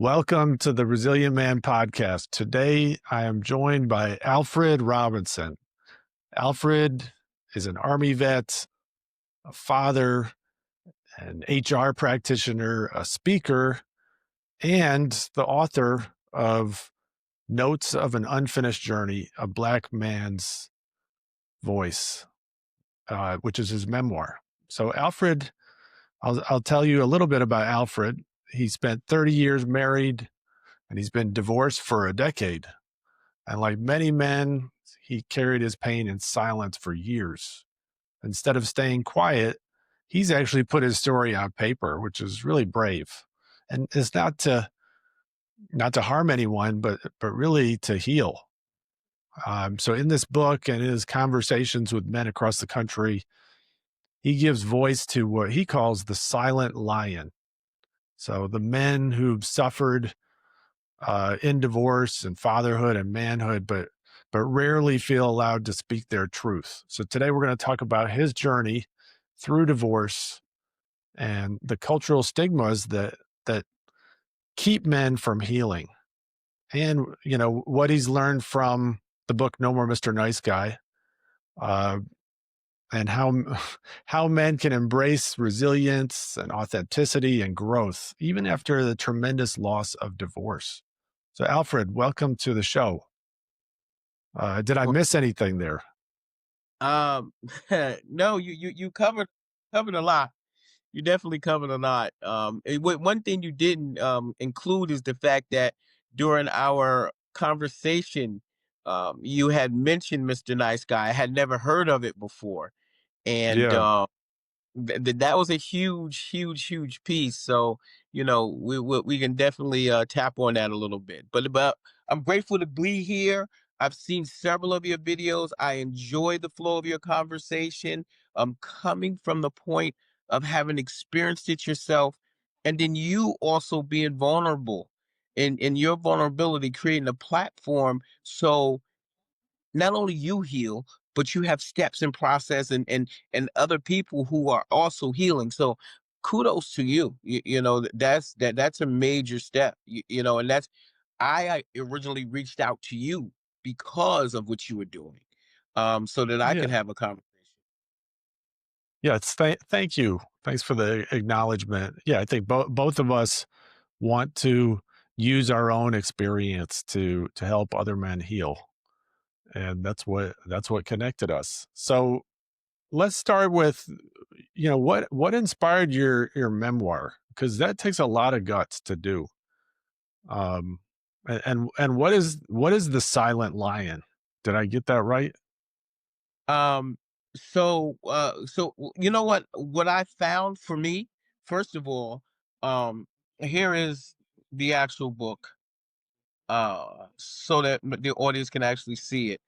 Welcome to the Resilient Man podcast. Today, I am joined by Alfred Robinson. Alfred is an Army vet, a father, an HR practitioner, a speaker, and the author of Notes of an Unfinished Journey, A Black Man's Voice, which is his memoir. So, Alfred, I'll tell you a little bit about Alfred. He spent 30 years married, and he's been divorced for a decade. And like many men, he carried his pain in silence for years. Instead of staying quiet, he's actually put his story on paper, which is really brave. And it's not to harm anyone, but really to heal. So in this book and in his conversations with men across the country, he gives voice to what he calls the silent lion. So the men who've suffered in divorce and fatherhood and manhood, but rarely feel allowed to speak their truth. So today we're going to talk about his journey through divorce and the cultural stigmas that keep men from healing, and what he's learned from the book No More Mr. Nice Guy, and how men can embrace resilience and authenticity and growth even after the tremendous loss of divorce. So, Alfred, welcome to the show. Did I Well, miss anything there? um, no, you covered a lot. You definitely covered a lot. One thing you didn't include is the fact that during our conversation, you had mentioned Mr. Nice Guy. I had never heard of it before, and Yeah. that was a huge piece. So we can definitely tap on that a little bit. But I'm grateful to be here. I've seen several of your videos. I enjoy the flow of your conversation. Coming from the point of having experienced it yourself, and then you also being vulnerable, in your vulnerability, creating a platform so not only you heal, but you have steps and process and other people who are also healing. So kudos to you. That's a major step. And that's I originally reached out to you because of what you were doing, so that I could Yeah. have a conversation. Yeah. Thank you. Thanks for the acknowledgement. Yeah. I think both of us want to use our own experience to help other men heal. And that's what connected us. So let's start with, what inspired your memoir? Because that takes a lot of guts to do. Um, and what is the silent lion? Did I get that right? Um, you know what I found for me, first of all, here is the actual book, so that the audience can actually see it.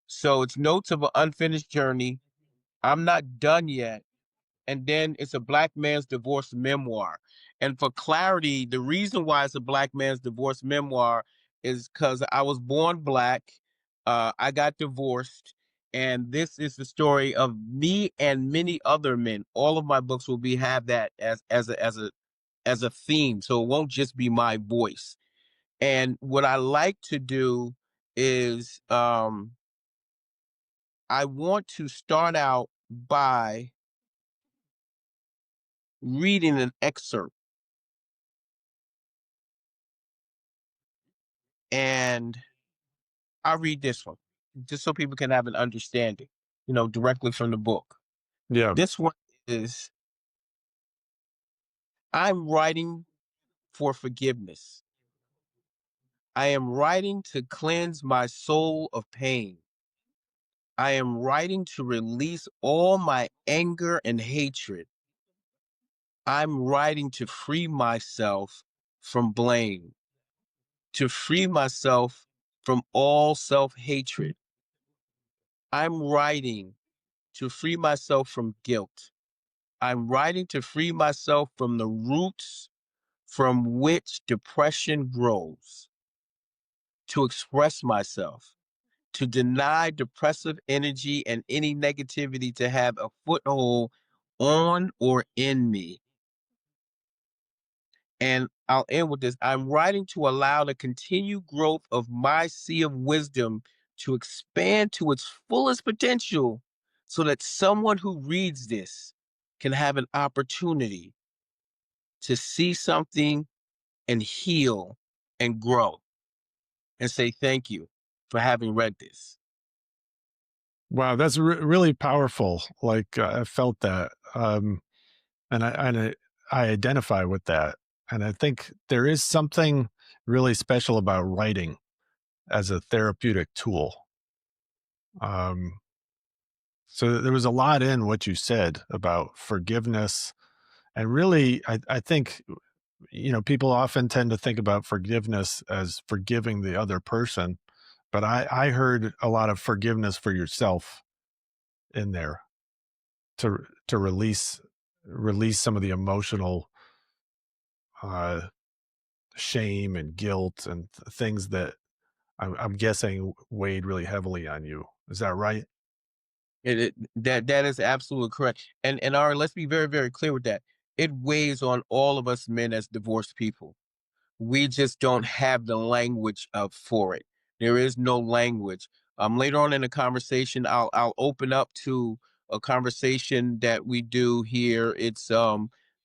So it's Notes of an Unfinished Journey. I'm Not Done Yet. And then it's A Black Man's Divorce Memoir. And for clarity, the reason why it's a Black man's divorce memoir is because I was born Black. I got divorced. And this is the story of me and many other men. All of my books will have that as a theme. So it won't just be my voice. And what I like to do is, I want to start out by reading an excerpt, and I'll read this one just so people can have an understanding, directly from the book. Yeah. This one is, I'm writing for forgiveness. I am writing to cleanse my soul of pain. I am writing to release all my anger and hatred. I'm writing to free myself from blame, to free myself from all self hatred. I'm writing to free myself from guilt. I'm writing to free myself from the roots from which depression grows, to express myself, to deny depressive energy and any negativity to have a foothold on or in me. And I'll end with this. I'm writing to allow the continued growth of my sea of wisdom to expand to its fullest potential so that someone who reads this can have an opportunity to see something and heal and grow and say thank you for having read this. Wow, that's really powerful. Like I felt that, and I identify with that, and I think there is something really special about writing as a therapeutic tool. Um, so there was a lot in what you said about forgiveness, and really, I think people often tend to think about forgiveness as forgiving the other person, but I heard a lot of forgiveness for yourself in there to release some of the emotional uh, shame and guilt and things that I'm guessing weighed really heavily on you. Is that right? That is absolutely correct. And Ari, let's be very, very clear with that. It weighs on all of us men as divorced people. We just don't have the language up for it. There is no language. Later on in the conversation, I'll open up to a conversation that we do here. It's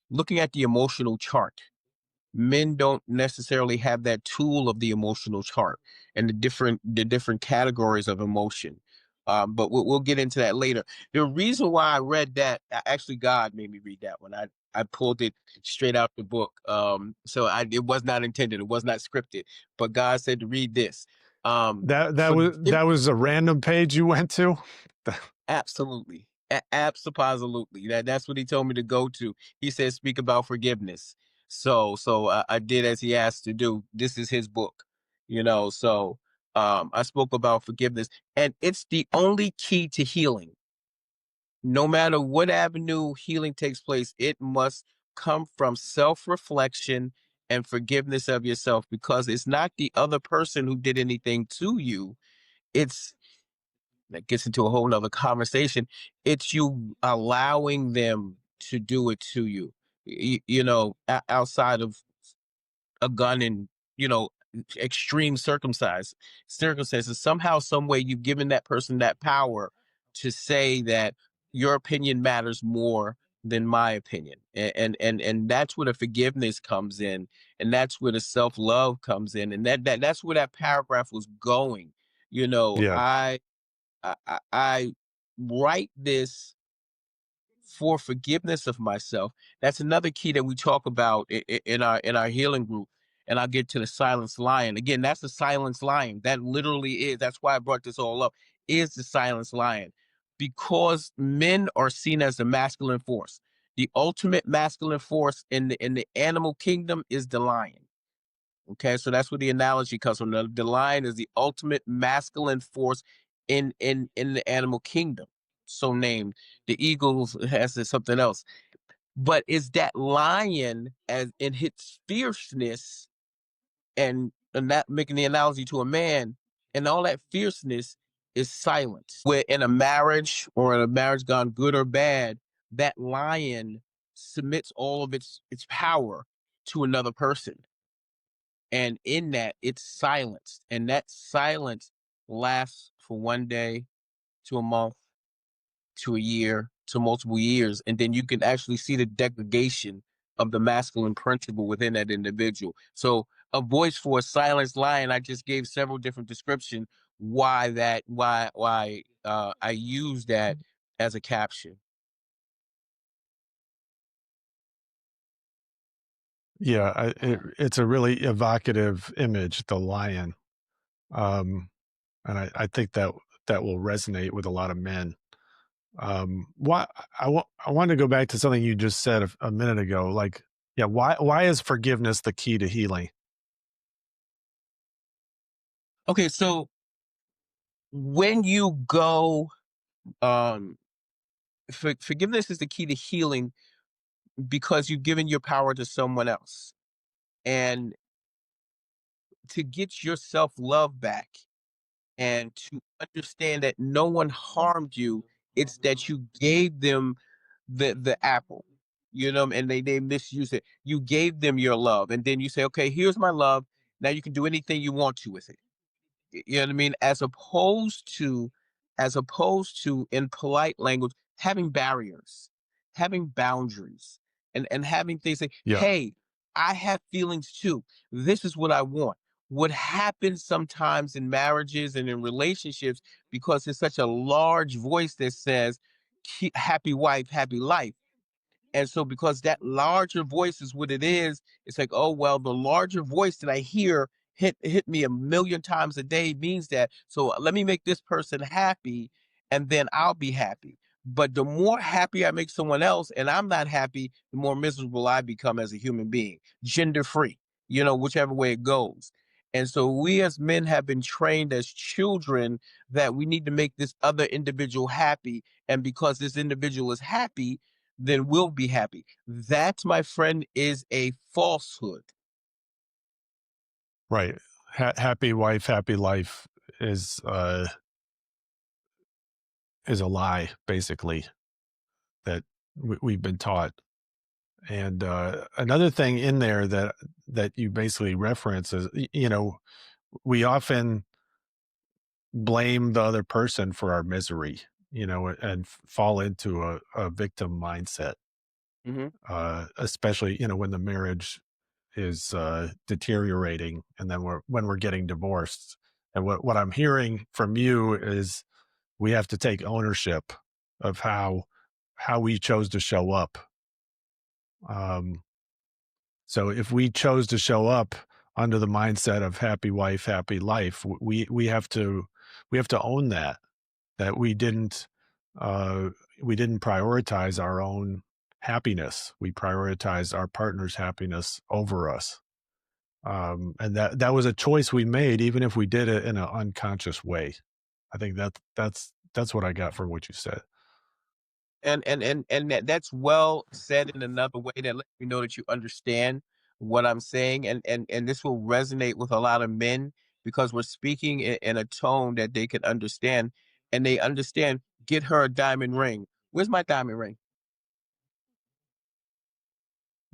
looking at the emotional chart. Men don't necessarily have that tool of the emotional chart and the different categories of emotion. But we'll get into that later. The reason why I read that, actually, God made me read that one. I pulled it straight out the book. It was not intended. It was not scripted. But God said to read this. That Forgive. was a random page you went to. Absolutely. Absolutely. That's what he told me to go to. He said, speak about forgiveness. So I did as he asked to do. This is his book, I spoke about forgiveness, and it's the only key to healing. No matter what avenue healing takes place, it must come from self-reflection and forgiveness of yourself, because it's not the other person who did anything to you. It's That gets into a whole nother conversation. It's you allowing them to do it to you. Outside of a gun and you know extreme circumstances, somehow, some way, you've given that person that power to say that your opinion matters more than my opinion. And that's where the forgiveness comes in, and that's where the self-love comes in, and that's where that paragraph was going. you know Yeah, i I write this for forgiveness of myself. That's another key that we talk about in our healing group. And I'll get to the silence lion. Again, that's the silence lion. That literally is. That's why I brought this all up. Is the silence lion. Because men are seen as the masculine force. The ultimate masculine force in the animal kingdom is the lion. Okay, so that's where the analogy comes from. The lion is the ultimate masculine force in the animal kingdom, so named. The eagle has something else, but is that lion as in its fierceness, and that making the analogy to a man, and all that fierceness is silence. Where in a marriage, or in a marriage gone good or bad, that lion submits all of its power to another person, and in that, it's silenced, and that silence lasts for one day to a month to a year to multiple years, and then you can actually see the degradation of the masculine principle within that individual. So a voice for a silenced lion, I just gave several different description why I use that as a caption. yeah. It's a really evocative image, the lion, um, and I think that will resonate with a lot of men. Why I want to go back to something you just said a minute ago. Like, yeah, why is forgiveness the key to healing? Okay, so when you go, um forgiveness is the key to healing, because you've given your power to someone else. And to get your self love back, and to understand that no one harmed you, it's that you gave them the apple. and they misuse it. You gave them your love, and then you say, okay, here's my love. Now you can do anything you want to with it. You know what I mean? As opposed to in polite language, having barriers, having boundaries, and having things say, Yeah. hey, I have feelings too. This is what I want. What happens sometimes in marriages and in relationships, because it's such a large voice that says, happy wife, happy life. And so because that larger voice is what it is, it's like, oh well, the larger voice that I hear hit me a million times a day means that. So let me make this person happy and then I'll be happy. But the more happy I make someone else and I'm not happy, the more miserable I become as a human being, gender free, whichever way it goes. And so we as men have been trained as children that we need to make this other individual happy. And because this individual is happy, then we'll be happy. That, my friend, is a falsehood. Right. Happy wife, happy life is a lie, basically, that we've been taught. And another thing in there that you basically reference is, we often blame the other person for our misery, and fall into a victim mindset, Hmm. especially, when the marriage is deteriorating, and then when we're getting divorced. And what I'm hearing from you is we have to take ownership of how we chose to show up. Um, so if we chose to show up under the mindset of happy wife, happy life, we have to own that uh, we didn't prioritize our own happiness. We prioritized our partner's happiness over us. And that was a choice we made, even if we did it in an unconscious way. I think that's what I got from what you said. And that's well said in another way that lets me know that you understand what I'm saying, and this will resonate with a lot of men because we're speaking in a tone that they can understand, and they understand. Get her a diamond ring. Where's my diamond ring?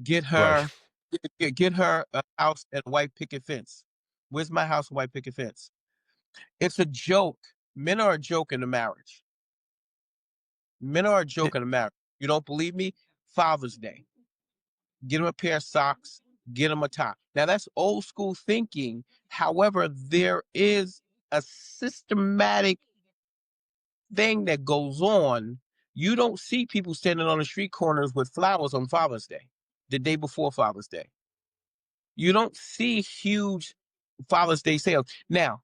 Get Right. her, get her a house and a white picket fence. Where's my house and white picket fence? It's a joke. Men are a joke in a marriage. Men are a Eh, joke in a marriage. You don't believe me? Father's Day. Get him a pair of socks, get him a tie. Now that's old school thinking. However, there is a systematic thing that goes on. You don't see people standing on the street corners with flowers on Father's Day, the day before Father's Day. You don't see huge Father's Day sales. Now,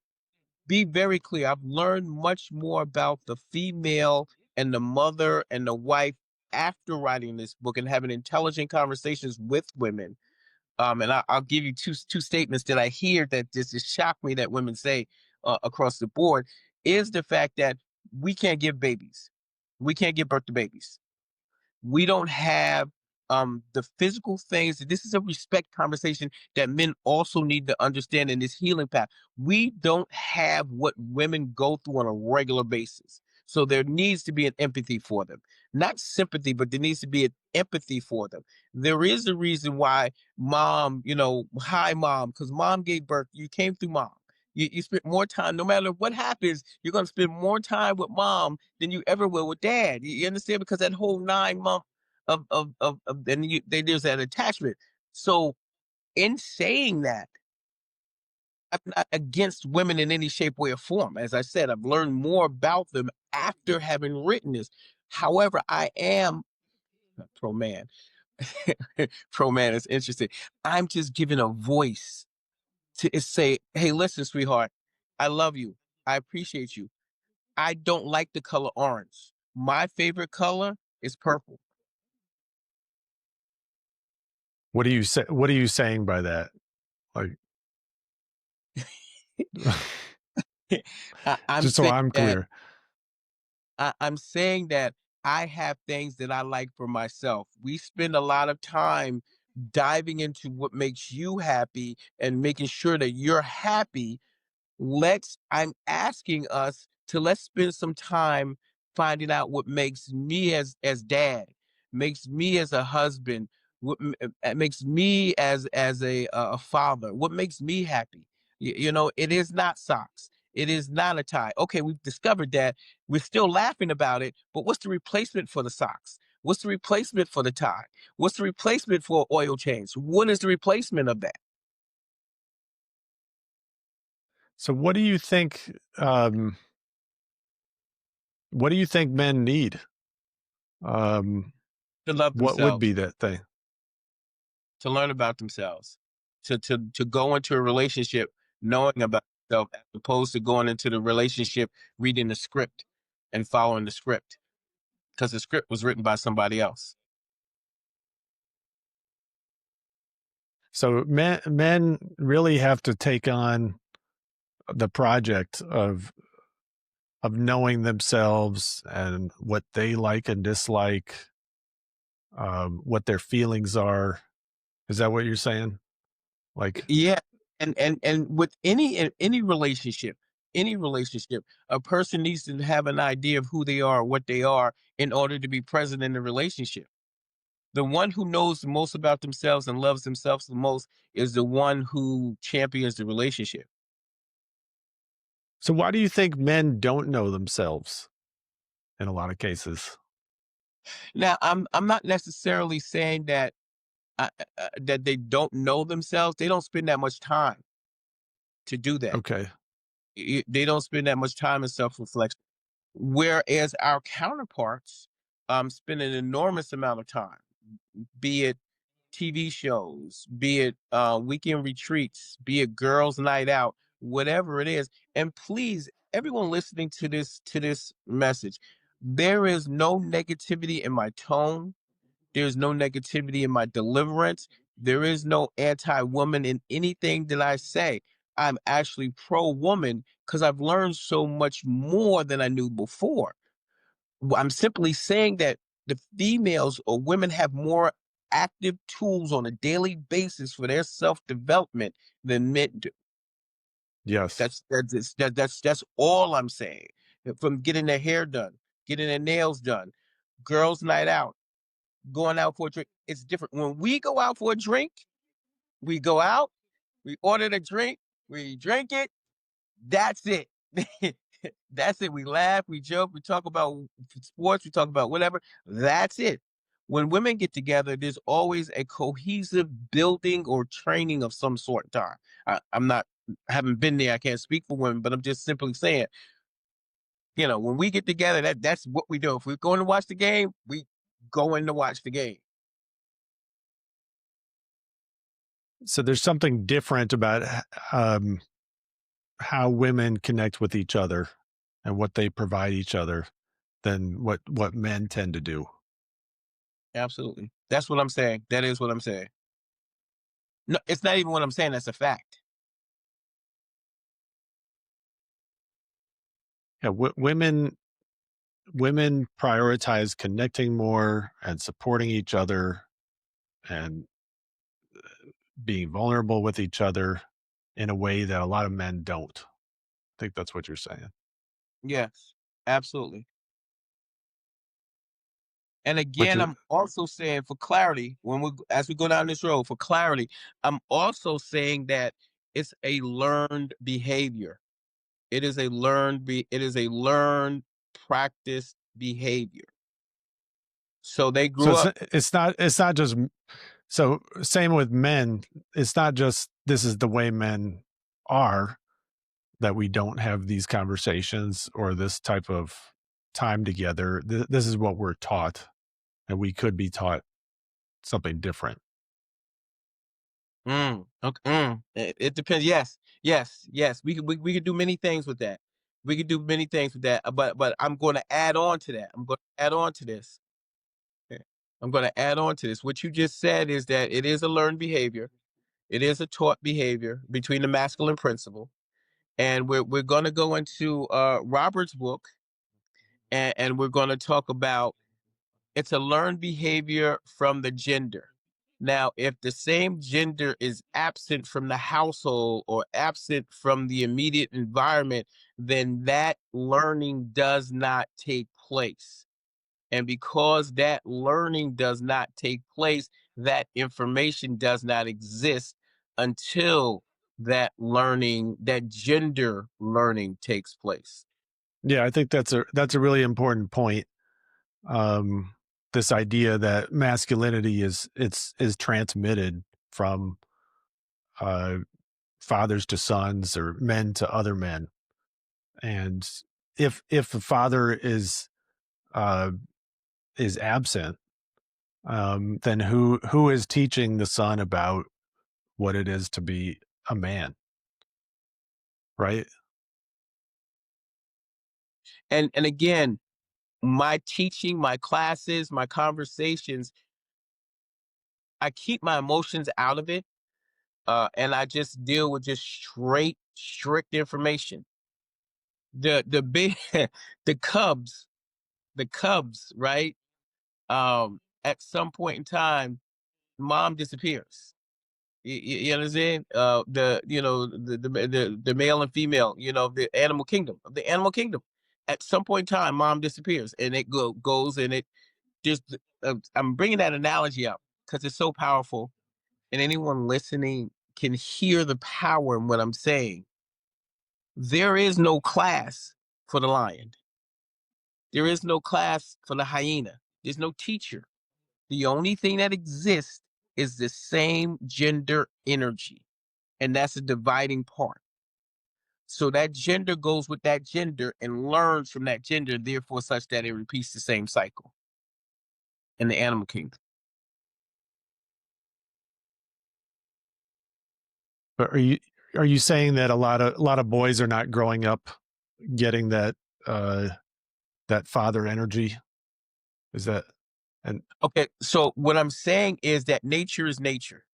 be very clear. I've learned much more about the female and the mother and the wife after writing this book and having intelligent conversations with women. And I'll give you two statements that I hear that just shock me that women say across the board is the fact that we can't give babies, we can't give birth to babies. We don't have the physical things. This is a respect conversation that men also need to understand in this healing path. We don't have what women go through on a regular basis. So there needs to be an empathy for them. Not sympathy, but there needs to be an empathy for them. There is a reason why mom, hi mom, because mom gave birth. You came through mom. You spent more time, no matter what happens, you're going to spend more time with mom than you ever will with dad. You understand? Because that whole 9 month then there's that attachment. So in saying that, I'm not against women in any shape, way, or form. As I said, I've learned more about them after having written this. However, I am pro man. Pro man is interesting. I'm just giving a voice to say, hey, listen, sweetheart, I love you. I appreciate you. I don't like the color orange. My favorite color is purple. What are you saying by that? Like, I'm just so saying I'm that clear. I'm saying that I have things that I like for myself. We spend a lot of time diving into what makes you happy and making sure that you're happy. I'm asking us to let's spend some time finding out what makes me as dad, makes me as a husband, makes me as a father, what makes me happy. You know, it is not socks. It is not a tie. Okay, we've discovered that. We're still laughing about it, but what's the replacement for the socks? What's the replacement for the tie? What's the replacement for oil change? What is the replacement of that? So what do you think men need? Um, To love what would themselves, be that thing? to learn about themselves, to go into a relationship knowing about themselves, as opposed to going into the relationship reading the script and following the script because the script was written by somebody else. So men really have to take on the project of knowing themselves and what they like and dislike, what their feelings are. Is that what you're saying? Like, Yeah, and with any relationship, a person needs to have an idea of who they are, what they are, in order to be present in the relationship. The one who knows the most about themselves and loves themselves the most is the one who champions the relationship. so why do you think men don't know themselves in a lot of cases? Now, I'm not necessarily saying that that they don't know themselves. They don't spend that much time to do that. Okay. They don't spend that much time in self reflection. Whereas our counterparts spend an enormous amount of time, be it TV shows, be it weekend retreats, be it girls' night out, whatever it is. And please, everyone listening to this message, there is no negativity in my tone. There's no negativity in my deliverance. There is no anti-woman in anything that I say. I'm actually pro-woman because I've learned so much more than I knew before. I'm simply saying that the females or women have more active tools on a daily basis for their self-development than men do. Yes. That's all I'm saying. From getting their hair done, getting their nails done, girls' night out, going out for a drink. It's different. When we go out for a drink, we go out, we order the drink, we drink it. That's it. That's it. We laugh, we joke, we talk about sports, we talk about whatever. That's it. When women get together, there's always a cohesive building or training of some sort. Time. I'm not, I haven't been there. I can't speak for women, but I'm just simply saying, you know, when we get together, that's what we do. If we're going to watch the game, we go in to watch the game. So there's something different about um, how women connect with each other and what they provide each other than what men tend to do. Absolutely. That's what I'm saying. That is what I'm saying. No, it's not even what I'm saying. That's a fact. Yeah, women prioritize connecting more and supporting each other and being vulnerable with each other in a way that a lot of men don't. I think that's what you're saying. Yes, absolutely. And Which again, is I'm also saying for clarity, when we as we go down this road, for clarity, I'm also saying that it's a learned behavior. It is a learned practice behavior. So they so grew up. it's not just so same with men. It's not just this is the way men are that we don't have these conversations or this type of time together. This is what we're taught, and we could be taught something different. Okay, it depends. Yes, yes, yes. We could do many things with that. We could do many things with that. But I'm going to add on to that. I'm going to add on to this. Okay. I'm going to add on to this. What you just said is that it is a learned behavior. It is a taught behavior between the masculine principle, and we're going to go into Robert's book, and we're going to talk about it's a learned behavior from the gender. Now, if the same gender is absent from the household or absent from the immediate environment, then that learning does not take place. And because that learning does not take place, that information does not exist until that learning, that gender learning takes place. Yeah, I think that's a really important point. Um, this idea that masculinity is transmitted from uh, fathers to sons or men to other men, and if the father uh, is absent, then who is teaching the son about what it is to be a man, right? And again, my teaching, my classes, my conversations, I keep my emotions out of it, and I just deal with just straight, strict information. The big, the Cubs, right? At some point in time, mom disappears. You understand? The male and female, the animal kingdom. At some point in time, mom disappears, and it goes and it just. I'm bringing that analogy up because it's so powerful, and anyone listening can hear the power in what I'm saying. There is no class for the lion. There is no class for the hyena. There's no teacher. The only thing that exists is the same gender energy, and that's a dividing part. So that gender goes with that gender and learns from that gender, therefore, such that it repeats the same cycle in the animal kingdom. But are you saying that a lot of boys are not growing up getting uh, that father energy? Is that and Okay, so what I'm saying is that nature is nature,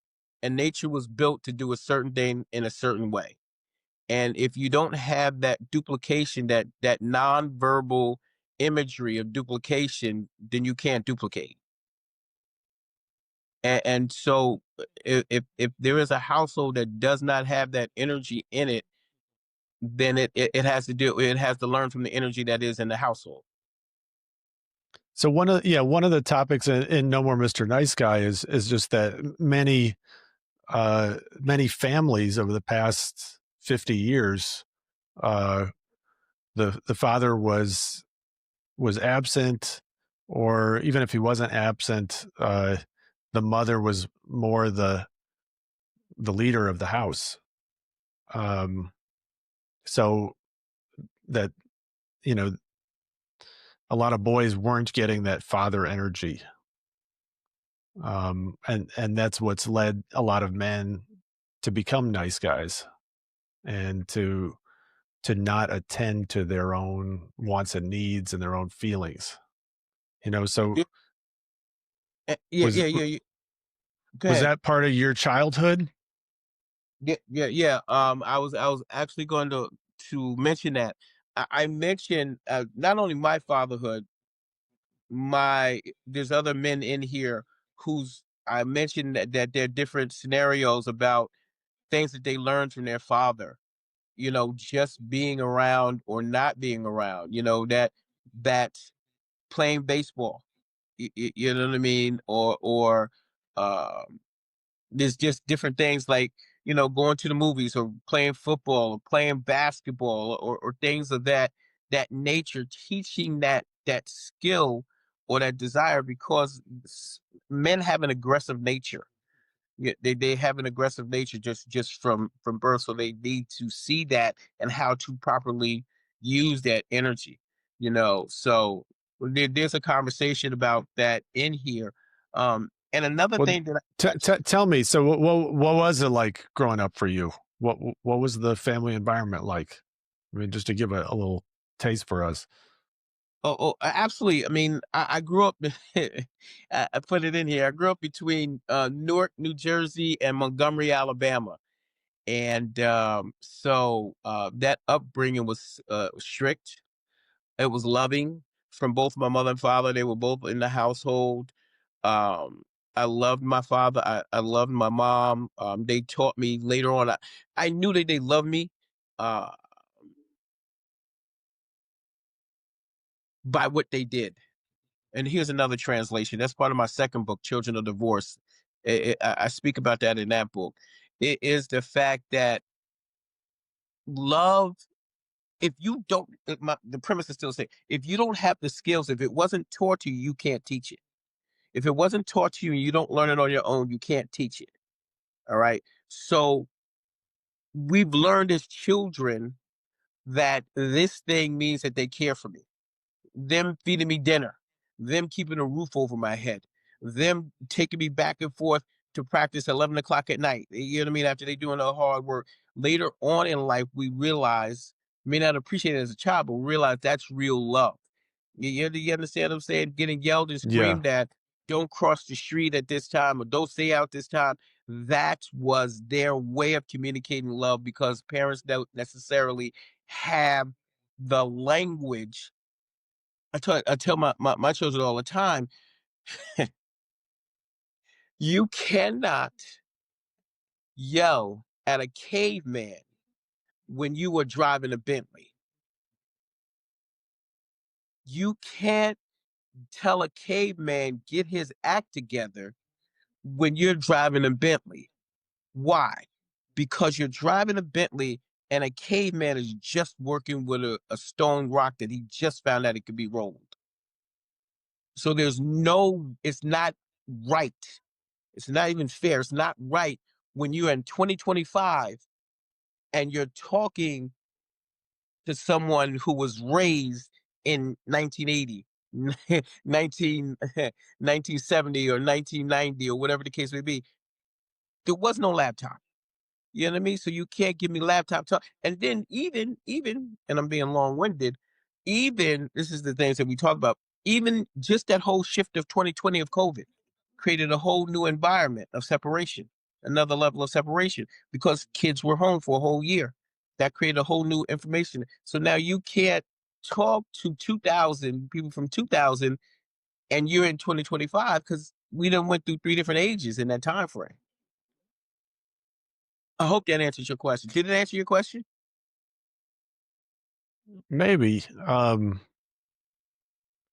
and nature was built to do a certain thing in a certain way. And if you don't have that duplication, that nonverbal imagery of duplication, then you can't duplicate. And so if there is a household that does not have that energy in it, then it has to learn from the energy that is in the household. so one of the topics in No More Mr. Nice Guy is just that many families over the past 50 years, uh, the father was absent, or even if he wasn't absent, the mother was more the leader of the house. Um, so that you know a lot of boys weren't getting that father energy, and that's what's led a lot of men to become nice guys and to not attend to their own wants and needs and their own feelings. So Yeah, yeah, was yeah, yeah, yeah. Go was ahead. that part of your childhood? Yeah, yeah, yeah. I was actually going to mention that. I mentioned not only my fatherhood, my there's other men in here who's I mentioned that there are different scenarios about things that they learned from their father. Just being around or not being around. That playing baseball. You know what I mean? Or um there's just different things like, going to the movies or playing football or playing basketball or things of that nature, teaching that skill or that desire because men have an aggressive nature. Yeah, they have an aggressive nature just from birth, so they need to see that and how to properly use that energy. So there's a conversation about that in here. And another Well, thing that I tell me. So, what was it like growing up for you? What was the family environment like? I mean, just to give a little taste for us. absolutely. I mean, I grew up. I put it in here. I grew up between Newark, New Jersey, and Montgomery, Alabama, and so that upbringing was strict. It was loving from both my mother and father. They were both in the household. Um, I loved my father. I loved my mom. They taught me later on. I knew that they loved me uh, by what they did. And here's another translation. That's part of my second book, Children of Divorce. I speak about that in that book. It is the fact that love, if you don't, the premise is still the same. If you don't have the skills, if it wasn't taught to you, you can't teach it. If it wasn't taught to you and you don't learn it on your own, you can't teach it. All right. So we've learned as children that this thing means that they care for me, them feeding me dinner, them keeping a roof over my head, them taking me back and forth to practice 11 o'clock at night. You know what I mean? After they doing the hard work. Later on in life, we realize, may not appreciate it as a child, but we realize that's real love. You understand what I'm saying? Getting yelled and Yeah. screamed at, don't cross the street at this time or don't stay out this time. That was their way of communicating love because parents don't necessarily have the language. I tell my children all the time, you cannot yell at a caveman when you were driving a Bentley. You can't tell a caveman get his act together when you're driving a Bentley. Why? Because you're driving a Bentley and a caveman is just working with a stone rock that he just found out it could be rolled. So it's not right. It's not even fair. It's not right when you're in 2025 and you're talking to someone who was raised in 1980, 19, 1970 or 1990 or whatever the case may be. There was no laptop. You know what I mean? So you can't give me laptop talk. And then even, and I'm being long-winded, even this is the things that we talk about, even just that whole shift of 2020 of COVID created a whole new environment of separation, another level of separation, because kids were home for a whole year. That created a whole new information. So now you can't talk to 2000 people from 2000 and you're in 2025 because we done went through three different ages in that time frame. I hope that answers your question. Did it answer your question? Maybe.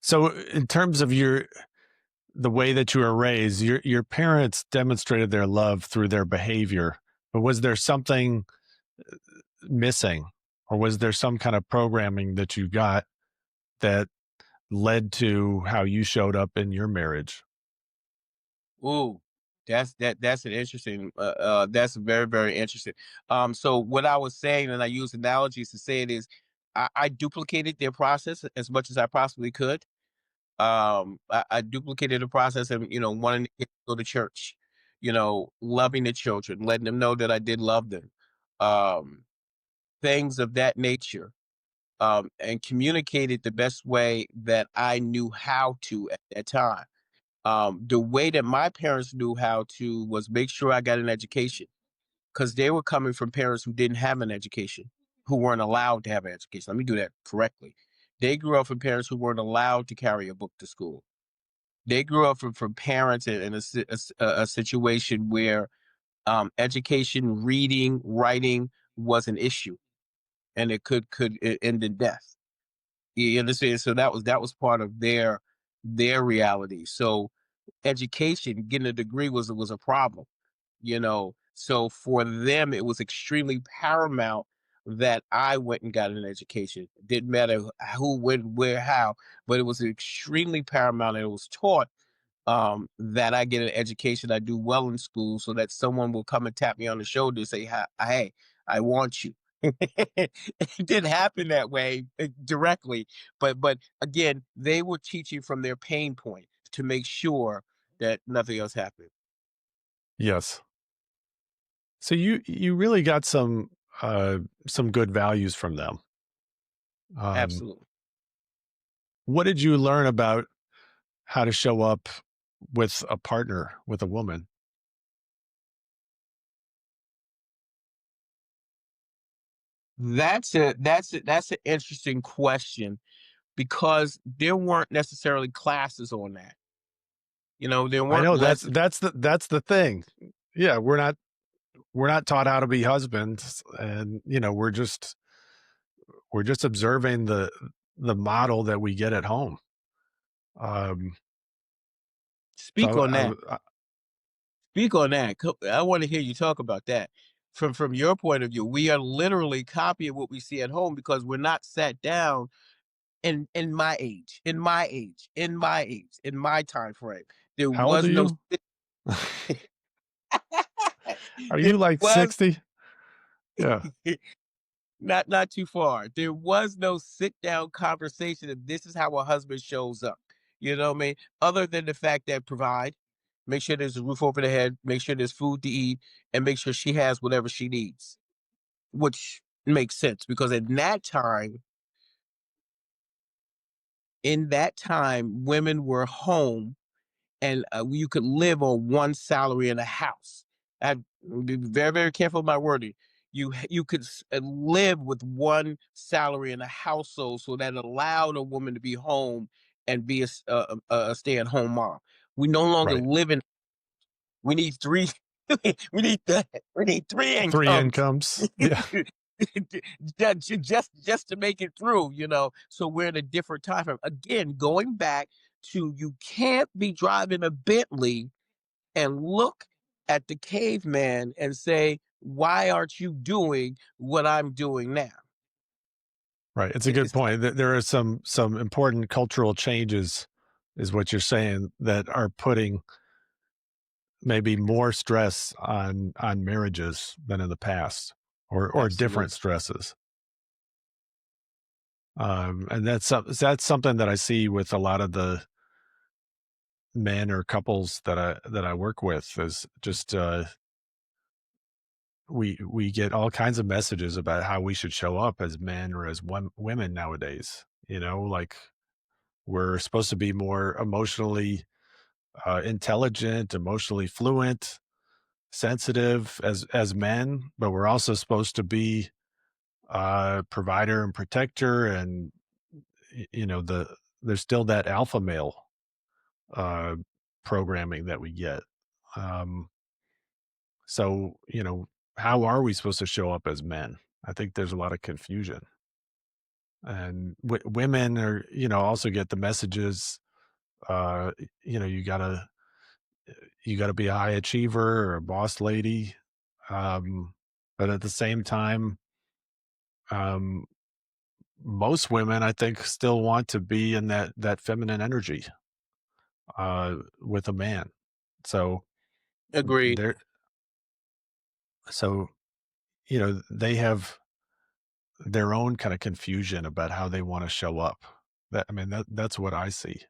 So in terms of the way that you were raised, your parents demonstrated their love through their behavior, but was there something missing, or was there some kind of programming that you got that led to how you showed up in your marriage? Ooh, that's an interesting. That's very very interesting. So what I was saying, and I use analogies to say it is, I duplicated their process as much as I possibly could. I duplicated the process and wanting the kids to go to church, loving the children, letting them know that I did love them, um, things of that nature, and communicated the best way that I knew how to at that time. The way that my parents knew how to was make sure I got an education because they were coming from parents who didn't have an education, who weren't allowed to have an education. Let me do that correctly. They grew up from parents who weren't allowed to carry a book to school. They grew up from parents in a situation where education, reading, writing was an issue, and it could end in death. You understand? So that was part of their reality. So education, getting a degree was a problem. So for them it was extremely paramount that I went and got an education. It didn't matter who, when, where, how, but it was extremely paramount and it was taught that I get an education, I do well in school, so that someone will come and tap me on the shoulder and say, Hey, I want you." It didn't happen that way directly, but again, they were teaching from their pain point to make sure that nothing else happened. Yes. So you really got some good values from them. Um, Absolutely. what did you learn about how to show up with a partner, with a woman? That's an interesting question because there weren't necessarily classes on that. There I weren't know lessons. that's the thing. Yeah, we're not taught how to be husbands, and we're just observing the model that we get at home. Um, Speak so on that. I, Speak on that. I want to hear you talk about that. From your point of view, we are literally copying what we see at home because we're not sat down in my age, in my time frame. There how old are was no you? Are there you like was 60? Yeah. not too far. There was no sit down conversation of this is how a husband shows up. You know what I mean? Other than the fact that provide, make sure there's a roof over the head, make sure there's food to eat, and make sure she has whatever she needs, which makes sense because in that time, women were home and you could live on one salary in a house. I be very, very careful with my wording. You could live with one salary in a household, so that allowed a woman to be home and be a stay at home mom. We no longer Right. live in. We need three. we need that. We need three Three incomes. incomes. Yeah. just to make it through, so we're in a different time frame again, going back to you can't be driving a Bentley and look at the caveman and say, why aren't you doing what I'm doing now? Right. It's a good It's point. There are some important cultural changes, is what you're saying, that are putting maybe more stress on marriages than in the past, or different absolutely. stresses. And that's something that I see with a lot of the men or couples that I work with, is just we get all kinds of messages about how we should show up as men or as women nowadays. Like, we're supposed to be more emotionally intelligent, emotionally fluent, sensitive as men, but we're also supposed to be provider and protector, and there's still that alpha male uh, programming that we get. Um, so how are we supposed to show up as men? I think there's a lot of confusion, and women are also get the messages. Uh, you gotta be a high achiever or a boss lady, but at the same time, um, most women, I think, still want to be in that feminine energy with a man. So Agreed. they're so they have their own kind of confusion about how they want to show up. That's what I see.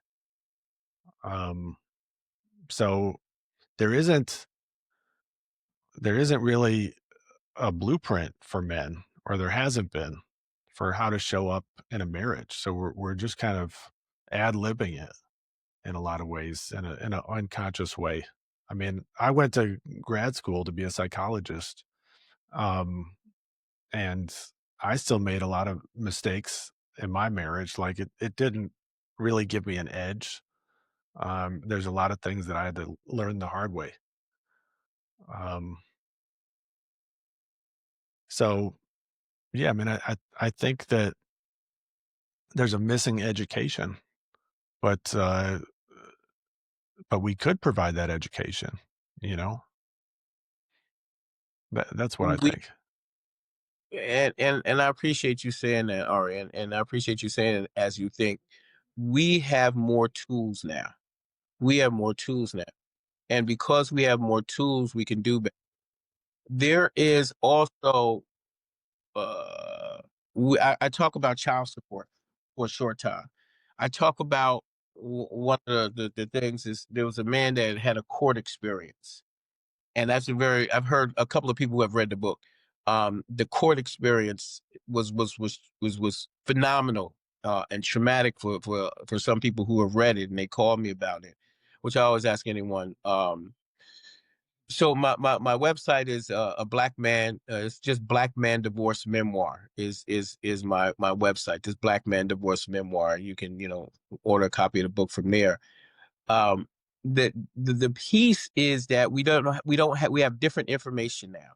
Um, so there isn't there isn't really a blueprint for men, or there hasn't been, for how to show up in a marriage. So we're just kind of ad libbing it in a lot of ways, in an unconscious way. I mean, I went to grad school to be a psychologist, um, and I still made a lot of mistakes in my marriage. Like, it didn't really give me an edge. There's a lot of things that I had to learn the hard way. Um, so yeah, I mean, I think that there's a missing education, but we could provide that education. You know, that's what I We think. and I appreciate you saying that, Ari, and I appreciate you saying it as you think. We have more tools now. We have more tools now. And because we have more tools, we can do better. There is also, uh, I talk about child support for a short time. I talk about one of the things is there was a man that had a court experience. And I've heard a couple of people who have read the book. The court experience was phenomenal and traumatic for some people who have read it, and they called me about it, which I always ask anyone. So my website is a black man. It's just Black Man Divorce Memoir is my website. This Black Man Divorce Memoir. You can order a copy of the book from there. Um, the piece is that we have different information now,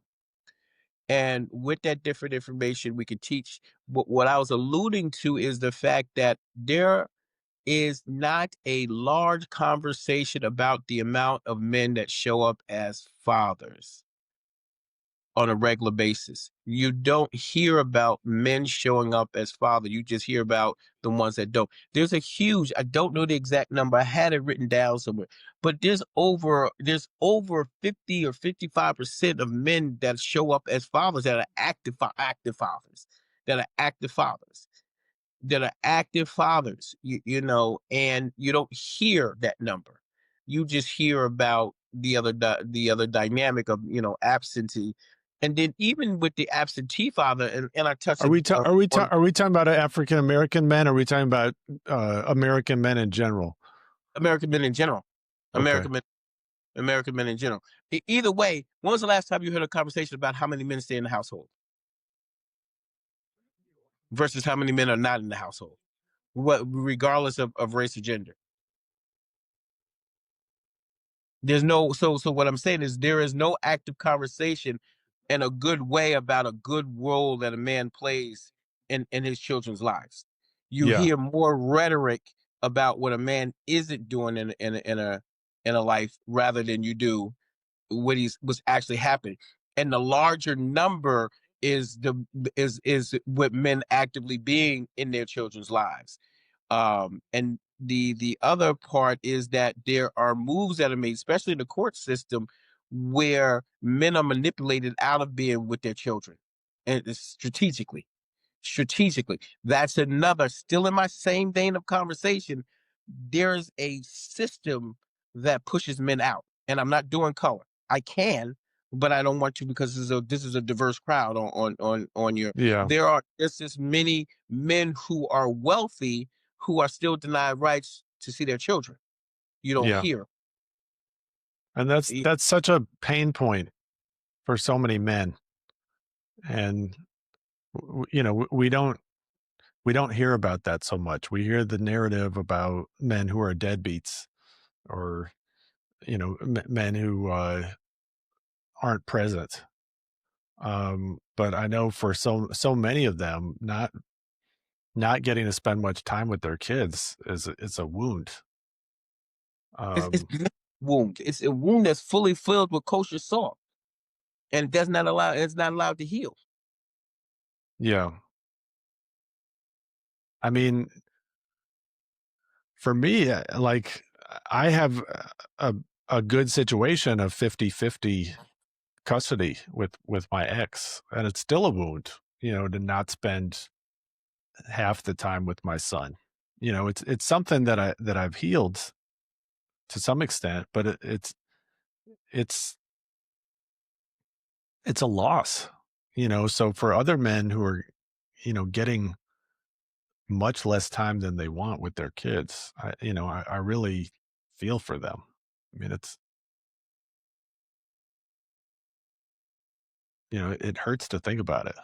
and with that different information, we can teach. What I was alluding to is the fact that there is not a large conversation about the amount of men that show up as fathers on a regular basis. You don't hear about men showing up as father. You just hear about the ones that don't. There's a huge, I don't know the exact number. I had it written down somewhere, but there's over 50 or 55% of men that show up as fathers that are active fathers, that are active fathers and you don't hear that number. You just hear about the other dynamic of, absentee. And then even with the absentee father, and I touched on Are we talking about African American men? Or are we talking about American men in general? American men in general. Okay. American men, American men in general. Either way, when was the last time you heard a conversation about how many men stay in the household versus how many men are not in the household? Regardless of race or gender. There's no so what I'm saying is there is no active conversation and a good way about a good role that a man plays in his children's lives. You Yeah. hear more rhetoric about what a man isn't doing in a life rather than you do what's actually happening. And the larger number is what men actively being in their children's lives. And the other part is that there are moves that are made, especially in the court system, where men are manipulated out of being with their children, and it's strategically. That's another, still in my same vein of conversation. There's a system that pushes men out, and I'm not doing color. I can, but I don't want to because this is a diverse crowd on your. Yeah. There are just as many men who are wealthy who are still denied rights to see their children. You don't Yeah. hear. And that's such a pain point for so many men. And we don't hear about that so much. We hear the narrative about men who are deadbeats, or men who aren't present. But I know for so many of them, not getting to spend much time with their kids is a wound. It's Um, not a wound. It's a wound that's fully filled with kosher salt, and it does not allow. It's not allowed to heal. yeah. I mean, for me, like, I have a a good situation of 50-50 custody with my ex, and it's still a wound, to not spend half the time with my son. It's something that I've healed to some extent, but it's it's a loss. So for other men who are, getting much less time than they want with their kids, I really feel for them. I mean, it hurts to think about it.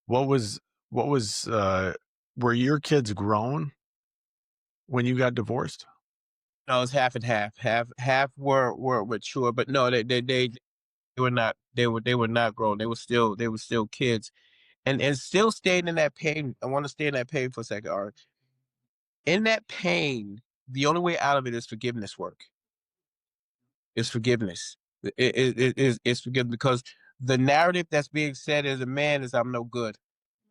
What was what was were your kids grown when you got divorced? No, it's half and half. Half were mature, but no, they were not. They were not grown. They were still kids, and still staying in that pain. I want to stay in that pain for a second, Art. In that pain, the only way out of it is forgiveness work. It's forgiveness. It's forgiveness because the narrative that's being said as a man is I'm no good.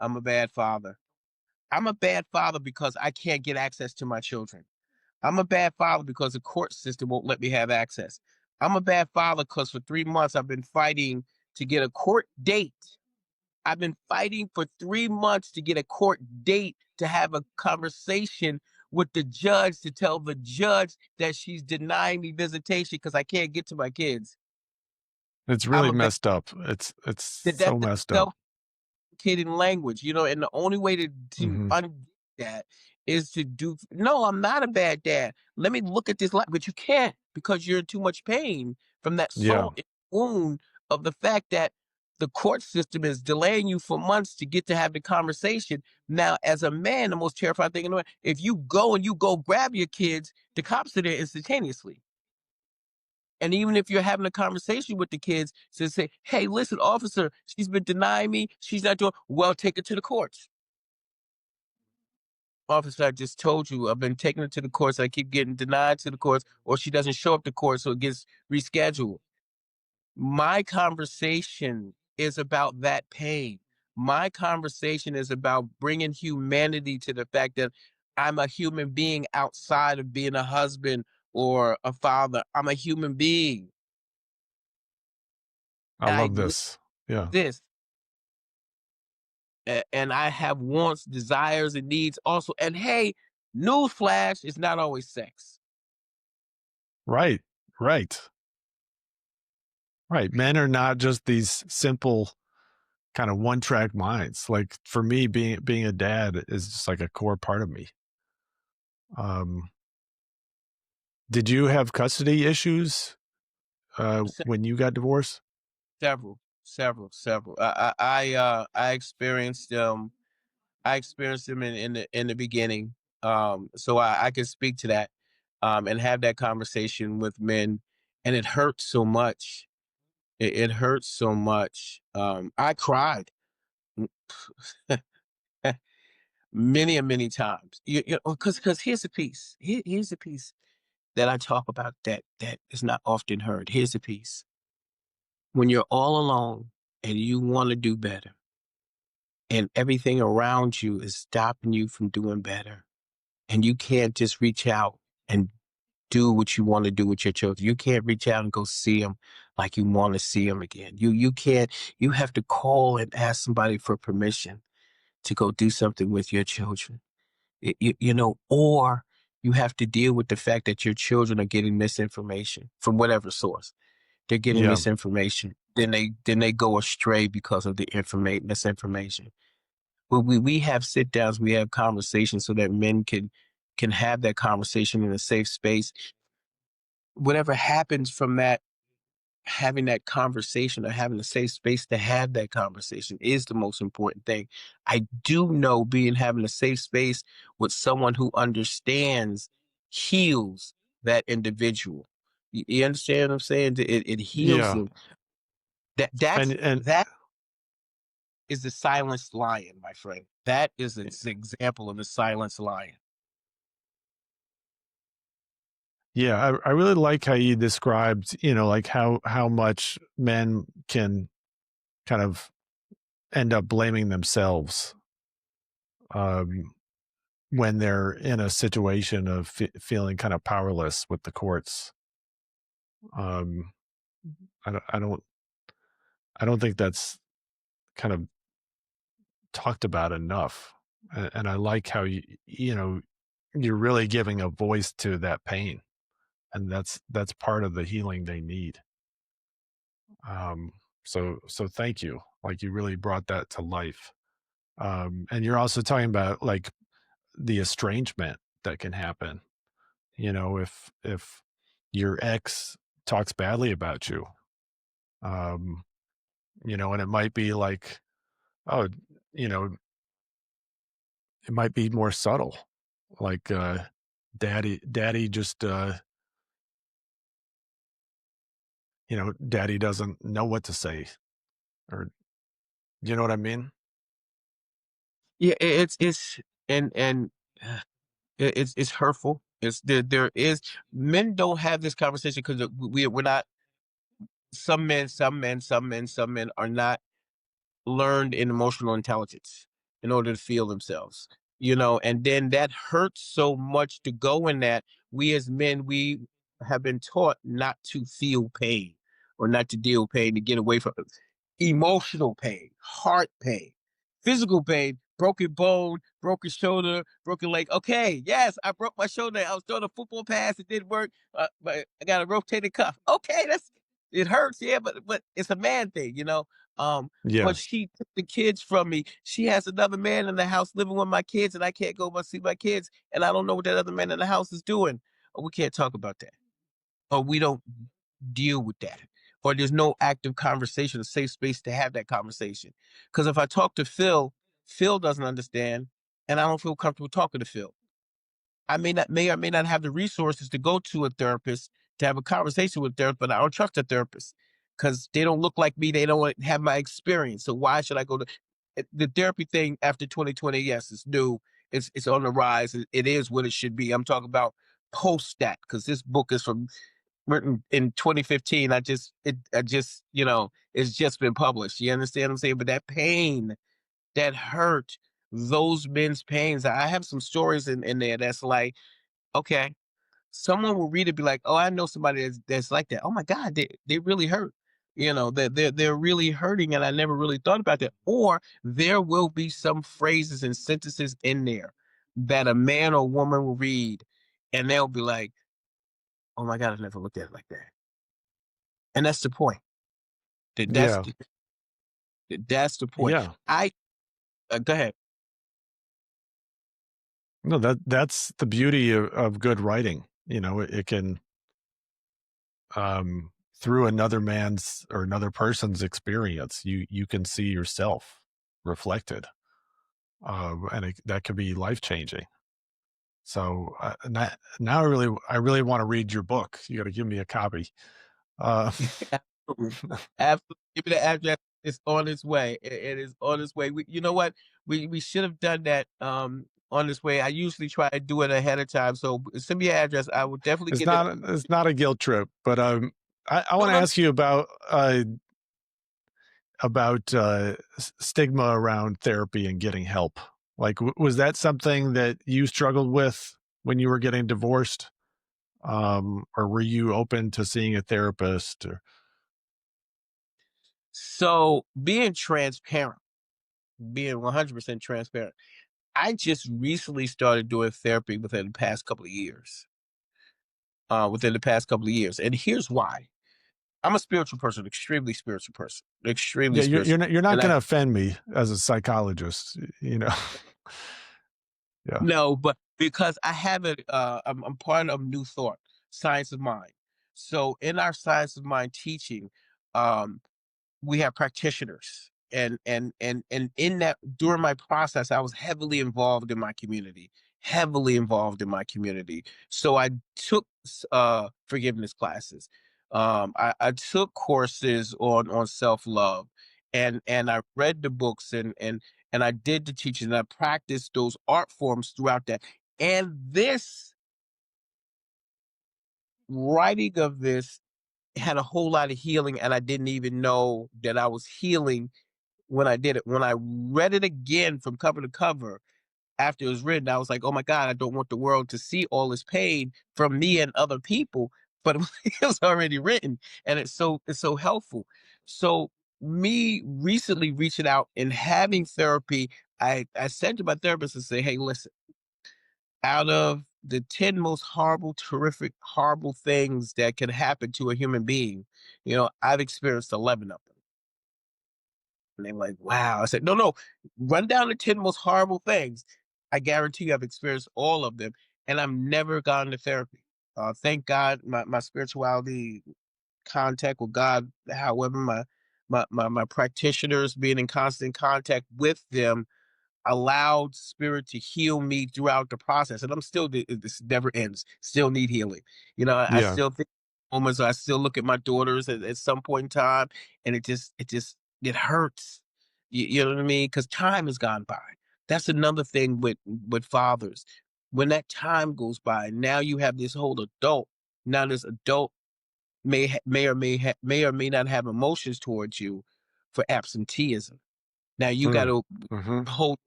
I'm a bad father. I'm a bad father because I can't get access to my children. I'm a bad father because the court system won't let me have access. I'm a bad father because for 3 months I've been fighting to get a court date. I've been fighting for 3 months to get a court date to have a conversation with the judge to tell the judge that she's denying me visitation because I can't get to my kids. It's I'm really a bad. messed up. It's That's so messed up. self kidding language, and the only way to Hmm. undo that is to do. No, I'm not a bad dad. Let me look at this life, but you can't because you're in too much pain from that Yeah. salt and wound of the fact that the court system is delaying you for months to get to have the conversation. Now, as a man, the most terrifying thing in the world, if you go grab your kids, the cops are there instantaneously. And even if you're having a conversation with the kids to say, hey, listen, officer, she's been denying me. She's not doing well, take her to the courts. officer I just told you, I've been taking her to the courts. I keep getting denied to the courts, or she doesn't show up to court, so it gets rescheduled. My conversation is about that pain. My conversation is about bringing humanity to the fact that I'm a human being outside of being a husband or a father. I'm a human being. I And I love this. Yeah. exist. And I have wants, desires, and needs also. And hey, newsflash, it's not always sex. Right. Right. Right. Men are not just these simple kind of one track minds. Like for me, being a dad is just like a core part of me. Um, did you have custody issues Se- when you got divorced? several. I experienced them in the beginning. So I can speak to that, and have that conversation with men. And it hurts so much. It hurts so much. I cried many and many times. Because here's the piece. Here's the piece that I talk about that is not often heard. Here's the piece. When you're all alone and you want to do better, and everything around you is stopping you from doing better, and you can't just reach out and do what you want to do with your children. You can't reach out and go see them like you want to see them again. You can't. You have to call and ask somebody for permission to go do something with your children. Or you have to deal with the fact that your children are getting misinformation from whatever source. They're getting Yeah. misinformation. Then they go astray because of the information misinformation. But we have sit downs, we have conversations so that men can have that conversation in a safe space. Whatever happens from that, having that conversation or having a safe space to have that conversation is the most important thing. I do know being having a safe space with someone who understands heals that individual. You understand what I'm saying? It heals Yeah. them. That's And that is the silenced lion, my friend. That is an example of the silenced lion. yeah, I really like how you described, like how much men can kind of end up blaming themselves um, when they're in a situation of feeling kind of powerless with the courts. Um, I don't, I don't, I don't think that's kind of talked about enough. And I like how you're really giving a voice to that pain, and that's part of the healing they need. Um, so thank you. Like you really brought that to life. And you're also talking about like the estrangement that can happen. If your ex talks badly about you, um, and it might be like, oh, you know, it might be more subtle, like daddy just daddy doesn't know what to say, or you know what I mean? Yeah, it's and it's hurtful. There is men don't have this conversation because we're not. Some men are not learned in emotional intelligence in order to feel themselves, and then that hurts so much to go in that. We as men, we have been taught not to feel pain or not to deal with pain, to get away from emotional pain, heart pain, physical pain, broken bone, broken shoulder, broken leg. Okay, yes, I broke my shoulder. I was throwing a football pass. It didn't work. But I got a rotated cuff. Okay, it hurts. Yeah, but it's a man thing. But Yeah, she took the kids from me. She has another man in the house living with my kids, and I can't go and see my kids, and I don't know what that other man in the house is doing. Or we can't talk about that. Or we don't deal with that. Or there's no active conversation, a safe space to have that conversation. Because if I talk to Phil, Phil doesn't understand, and I don't feel comfortable talking to Phil. I may or may not have the resources to go to a therapist to have a conversation with a therapist, but I don't trust a therapist because they don't look like me. They don't have my experience. So why should I go to the therapy thing after 2020? Yes, it's new. it's on the rise. It is what it should be. I'm talking about post that, because this book is from written in 2015. I just, it's just been published. You understand what I'm saying? But that pain, that hurt, those men's pains. I have some stories in there that's like, okay, someone will read it, be like, oh, I know somebody that's like that. Oh my God, they really hurt. They're really hurting, and I never really thought about that. Or there will be some phrases and sentences in there that a man or woman will read, and they'll be like, oh my God, I never looked at it like that. And that's the point. That that's Yeah. the, that's the point. Yeah. I Go ahead. No, that's the beauty of good writing. It can, through another man's or another person's experience, you can see yourself reflected, and that could be life changing. So now I really want to read your book. You got to give me a copy. Uh, Absolutely. Absolutely. Give me the address. It's on its way. It is on its way. You know what? We should have done that on its way. I usually try to do it ahead of time. So send me your address. I will definitely it's get it. not a guilt trip, but I No, want to no, no. ask you about stigma around therapy and getting help. Like, was that something that you struggled with when you were getting divorced, or were you open to seeing a therapist? Or, So being 100% transparent, I just recently started doing therapy within the past couple of years. And here's why. I'm a spiritual person, extremely spiritual person, extremely yeah, spiritual. you're not And going I to offend me as a psychologist, you know. Yeah. No, but because I'm part of New Thought, Science of Mind. So in our Science of Mind teaching, um, we have practitioners, and in that, during my process, I was heavily involved in my community. So I took forgiveness classes. I took courses on self-love, and I read the books, and I did the teaching, and I practiced those art forms throughout that. And this writing of this had a whole lot of healing, and I didn't even know that I was healing when I did it. When I read it again from cover to cover after it was written, I was like, "Oh my God, I don't want the world to see all this pain from me and other people." But it was already written, and it's so helpful. So me recently reaching out and having therapy, I said to my therapist and say, "Hey, listen, out of the 10 most horrible, terrific, horrible things that can happen to a human being, I've experienced 11 of them." And they were like, wow. I said, no, no, run down the 10 most horrible things. I guarantee you I've experienced all of them, and I've never gone to therapy. Thank God, my spirituality, contact with God, however, my practitioners, being in constant contact with them, allowed spirit to heal me throughout the process. And I'm still, this never ends, still need healing. I Yeah. still think moments, I still look at my daughters at some point in time, and it hurts. You know what I mean? Because time has gone by. That's another thing with fathers. When that time goes by, now you have this whole adult. Now this adult may or may not have emotions towards you for absenteeism. Now you got Mm. to Hmm. hold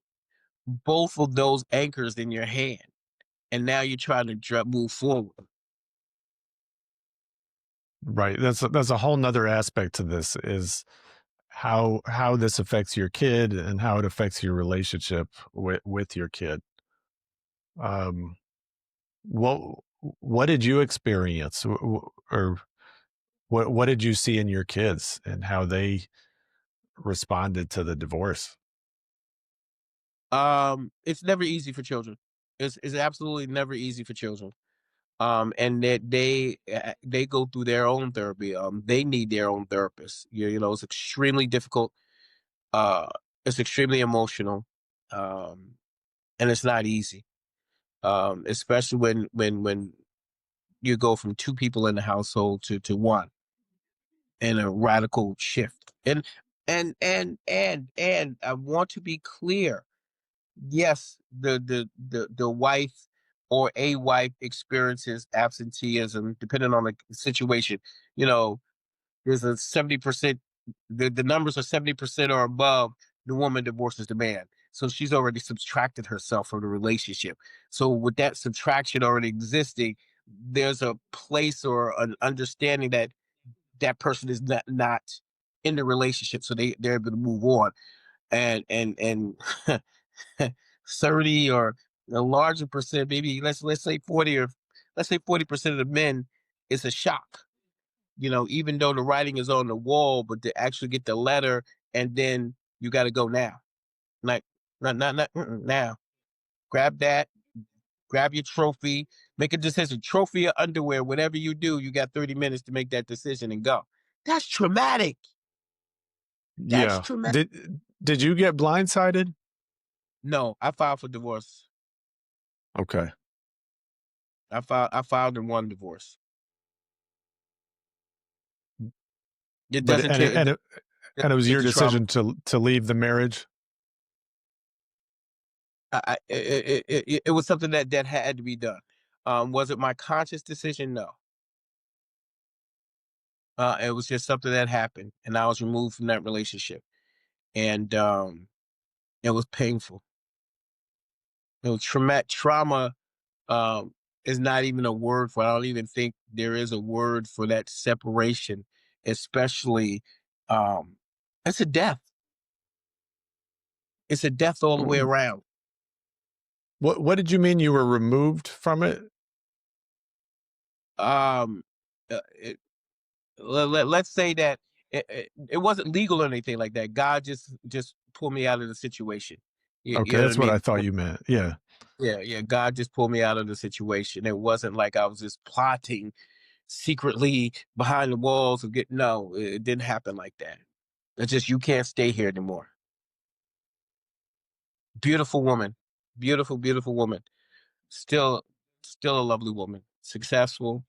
both of those anchors in your hand, and now you're trying to move forward. Right. That's a whole nother aspect to this, is how this affects your kid and how it affects your relationship with your kid. Um, what what did you experience, or what did you see in your kids and how they responded to the divorce? It's never easy for children. It's absolutely never easy for children. And that they go through their own therapy. They need their own therapist. It's extremely difficult. Uh, it's extremely emotional. Um, and it's not easy. Especially when you go from two people in the household to one, and a radical shift. And I want to be clear. yes, the wife or a wife experiences absenteeism, depending on the situation. You know, there's a 70%, the numbers are 70% or above, the woman divorces the man. So she's already subtracted herself from the relationship. So with that subtraction already existing, there's a place or an understanding that that person is not in the relationship. So they're able to move on. And 30 or a larger percent, maybe let's say 40, or let's say 40% of the men, it's a shock, even though the writing is on the wall, but to actually get the letter, and then you got to go now. Like, not now. Grab that, grab your trophy, make a decision. Trophy or underwear, whatever you do, you got 30 minutes to make that decision and go. That's traumatic. That's Yeah. traumatic. Did you get blindsided? No, I filed for divorce. Okay. I filed and won divorce. It But doesn't take, it and it doesn't was take your the trauma. decision to leave the marriage? It was something that had to be done. Was it my conscious decision? No. It was just something that happened, and I was removed from that relationship, and it was painful. It was traumatic. Trauma um, is not even a word for. I don't even think there is a word for that separation, especially. Um, it's a death. It's a death all the way around. What did you mean you were removed from it? Um, it, let's say that it wasn't legal or anything like that. God just pulled me out of the situation. You Okay, know what I that's what I mean? thought you meant. Yeah. Yeah, yeah. God just pulled me out of the situation. It wasn't like I was just plotting secretly behind the walls of get. No, it didn't happen like that. It's just you can't stay here anymore. Beautiful woman, beautiful, beautiful woman. Still, still a lovely woman. Successful,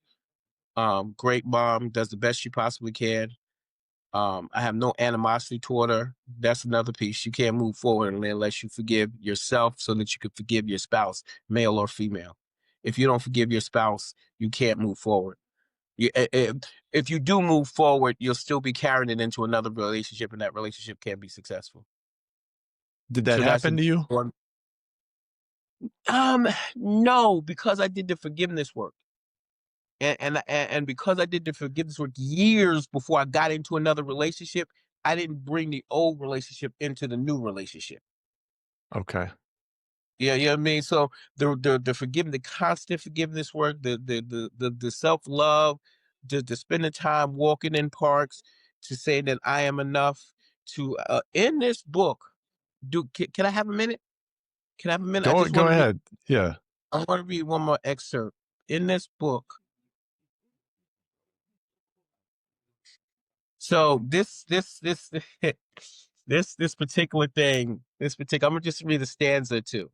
great mom. Does the best she possibly can. I have no animosity toward her. That's another piece. You can't move forward unless you forgive yourself so that you can forgive your spouse, male or female. If you don't forgive your spouse, you can't move forward. If you do move forward, you'll still be carrying it into another relationship, and that relationship can't be successful. Did that So that's happen a to you? one. No, because I did the forgiveness work. And because I did the forgiveness work years before I got into another relationship, I didn't bring the old relationship into the new relationship. Okay. Yeah, you know what I mean? So the the constant forgiveness work, the self-love, the spending time walking in parks, to say that I am enough, to in this book, can I have a minute? Can I have a minute? I just Go want to read ahead. Yeah. I want to read one more excerpt. In this book. So this this particular thing, I'm gonna just read a stanza too.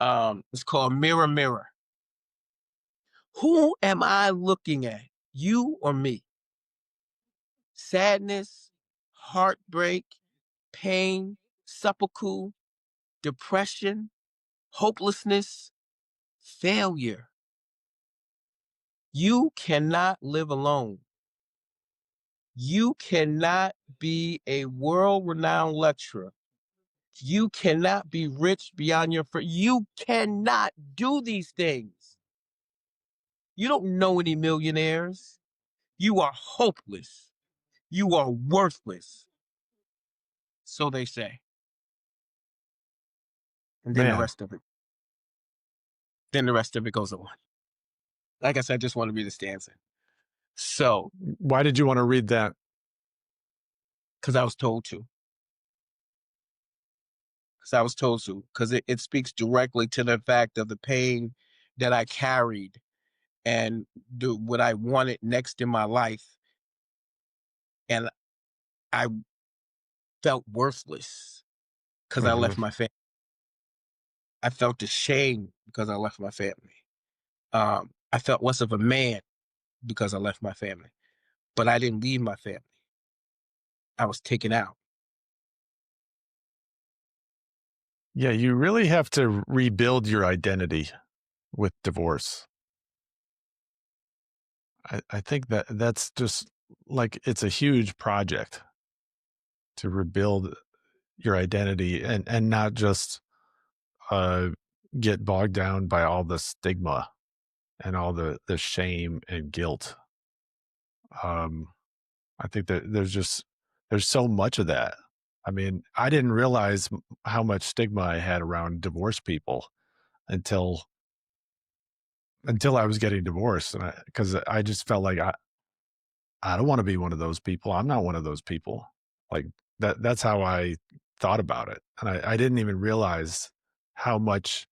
It's called Mirror Mirror. Who am I looking at? You or me? Sadness, heartbreak, pain, seppuku, depression, hopelessness, failure. You cannot live alone. You cannot be a world-renowned lecturer. You cannot be rich beyond your friend. You cannot do these things. You don't know any millionaires. You are hopeless. You are worthless. So they say. And then the Man, rest of it. Then the rest of it goes on. Like I said, I just want to read the stanza. So, why did you want to read that? because I was told to. Because I was told to. Because it speaks directly to the fact of the pain that I carried, and what I wanted next in my life. And I felt worthless because I Mhm. left my family. I felt ashamed because I left my family. I felt less of a man because I left my family. But I didn't leave my family. I was taken out. Yeah, you really have to rebuild your identity with divorce. I think that that's just like it's a huge project to rebuild your identity and not just uh get bogged down by all the stigma and all the shame and guilt. Um I think that there's so much of that. I mean, I didn't realize how much stigma I had around divorced people until I was getting divorced, and because I just felt like I don't want to be one of those people. I'm not one of those people. Like that's how I thought about it, and I didn't even realize how much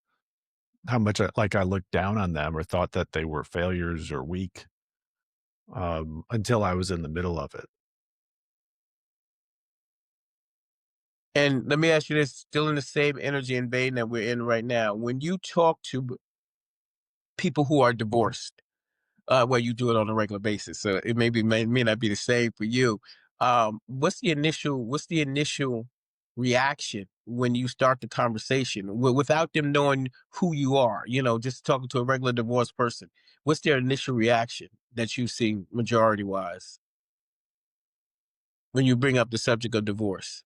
like I looked down on them or thought that they were failures or weak until I was in the middle of it. And let me ask you this, still in the same energy and vein that we're in right now. When you talk to people who are divorced, well, you do it on a regular basis, so it may not be the same for you. What's the initial reaction when you start the conversation without them knowing who you are? You know, just talking to a regular divorced person. What's their initial reaction that you see majority wise when you bring up the subject of divorce?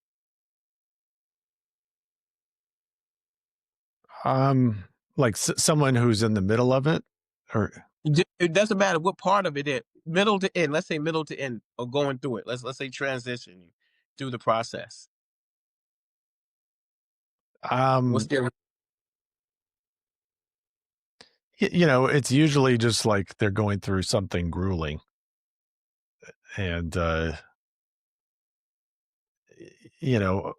Um, like someone who's in the middle of it, or It doesn't matter what part of it is, middle to end. Let's say middle to end, or going through it. Let's say transitioning through the process. What's um, their it's usually just like they're going through something grueling, and you know,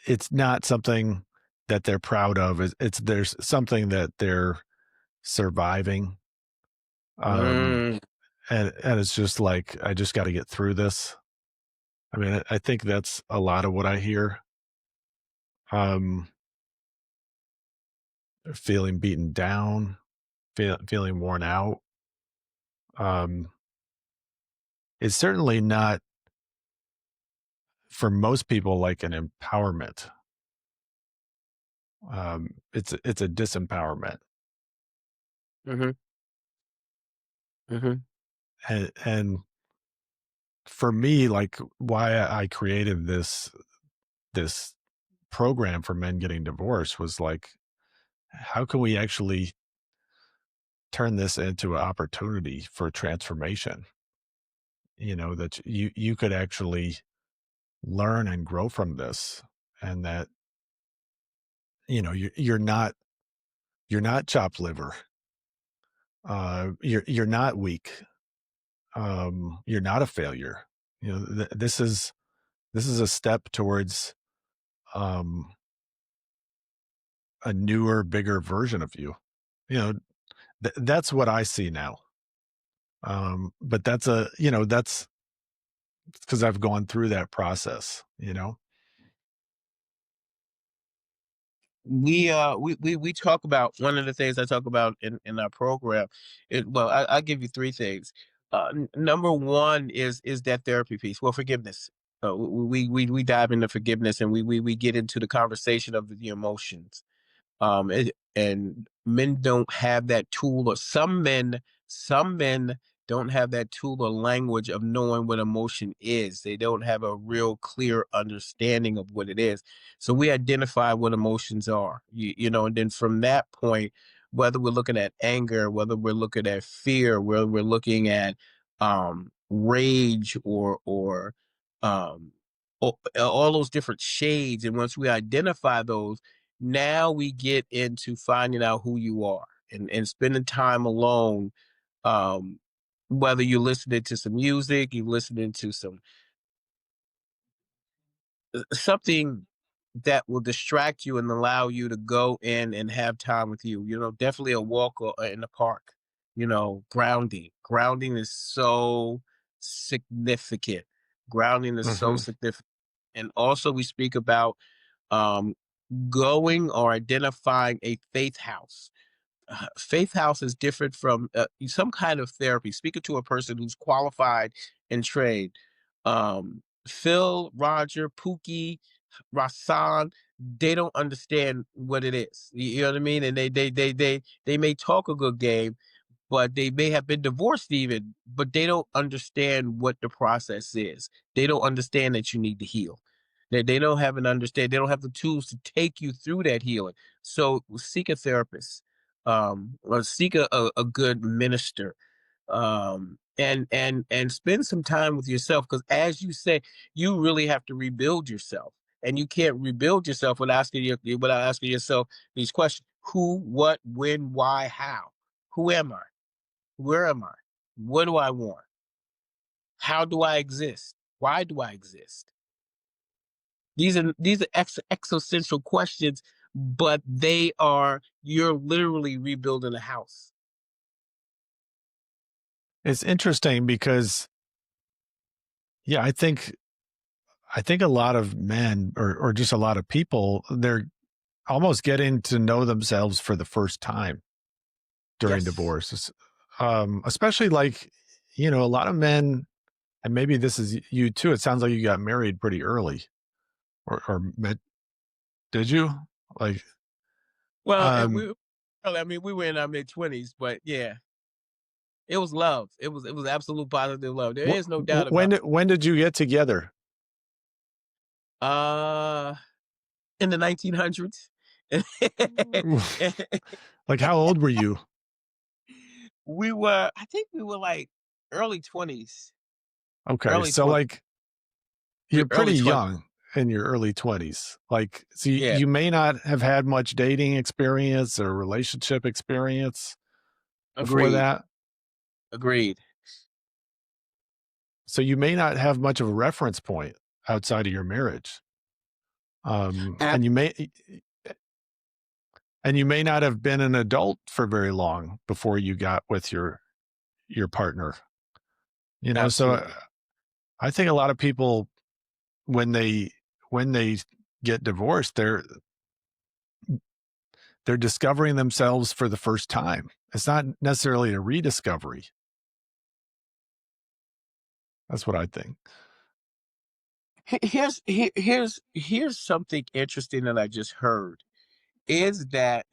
it's not something that they're proud of. It's there's something that they're surviving, um, mm, and it's just like I just got to get through this. I mean, I think that's a lot of what I hear. Um, feeling beaten down, feeling worn out. Um, it's certainly not for most people like an empowerment. It's a disempowerment, mhm, mhm. and for me, like why I created this program for men getting divorced was like, how can we actually turn this into an opportunity for transformation? That you could actually learn and grow from this, and that you're not chopped liver, you're not weak, you're not a failure. This is a step towards um a newer, bigger version of you. You know, that's what I see now. But that's because I've gone through that process. We talk about one of the things I talk about in our program. I'll give you three things. Number one is that therapy piece. Well, forgiveness. We dive into forgiveness, and we get into the conversation of the emotions. And men don't have that tool, or some men don't have that tool or language of knowing what emotion is. They don't have a real clear understanding of what it is. So we identify what emotions are, and then from that point, whether we're looking at anger, whether we're looking at fear, whether we're looking at rage, or um all those different shades, and once we identify those, now we get into finding out who you are, and spending time alone. Um, Whether you're listening to some music, you're listening to something that will distract you and allow you to go in and have time with you. Definitely a walk in the park. Grounding. Grounding is so significant. Grounding is so Mhm. significant. And also, we speak about um, going or identifying a faith house. Faith house is different from some kind of therapy. Speaking to a person who's qualified and trained, um, Phil, Roger, Pookie, Rasan, they don't understand what it is. You know what I mean? And they may talk a good game, but they may have been divorced even, but they don't understand what the process is. They don't understand that you need to heal. They don't have an understand. They don't have the tools to take you through that healing. So seek a therapist, or seek a good minister, and spend some time with yourself, because as you say, you really have to rebuild yourself, and you can't rebuild yourself without asking yourself these questions: who, what, when, why, how. Who am I? Where am I? What do I want? How do I exist? Why do I exist? These are existential questions, but you're literally rebuilding a house. It's interesting because, yeah, I think a lot of men or just a lot of people, they're almost getting to know themselves for the first time during Yes. divorce. Especially like, a lot of men, and maybe this is you too. It sounds like you got married pretty early or met, did you? Like, Well, um, I mean, we were in our mid-20s, but yeah, it was love. It was absolute positive love. There is no doubt about when did you get together? it. In the 1900s. Like, how old were you? I think we were like early 20s, Okay. early So 20s, like you're pretty early 20s. young in your early 20s. Like, so Yeah, you may not have had much dating experience or relationship experience before agreed, that. agreed. So you may not have much of a reference point outside of your marriage. Ab And you may not have been an adult for very long before you got with your partner. So Absolutely. I think a lot of people when they get divorced, they're discovering themselves for the first time. It's not necessarily a rediscovery. That's what I think. Here's something interesting that I just heard, is that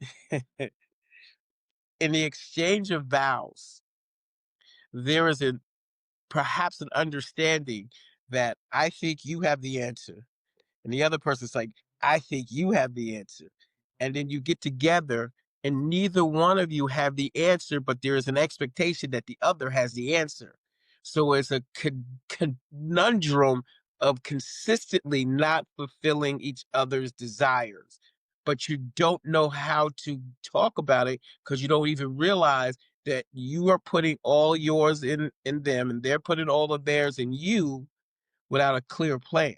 in the exchange of vows, there is perhaps an understanding that I think you have the answer, and the other person's like, I think you have the answer. And then you get together and neither one of you have the answer, but there is an expectation that the other has the answer. So it's a conundrum of consistently not fulfilling each other's desires. But you don't know how to talk about it because you don't even realize that you are putting all yours in them and they're putting all of theirs in you without a clear plan.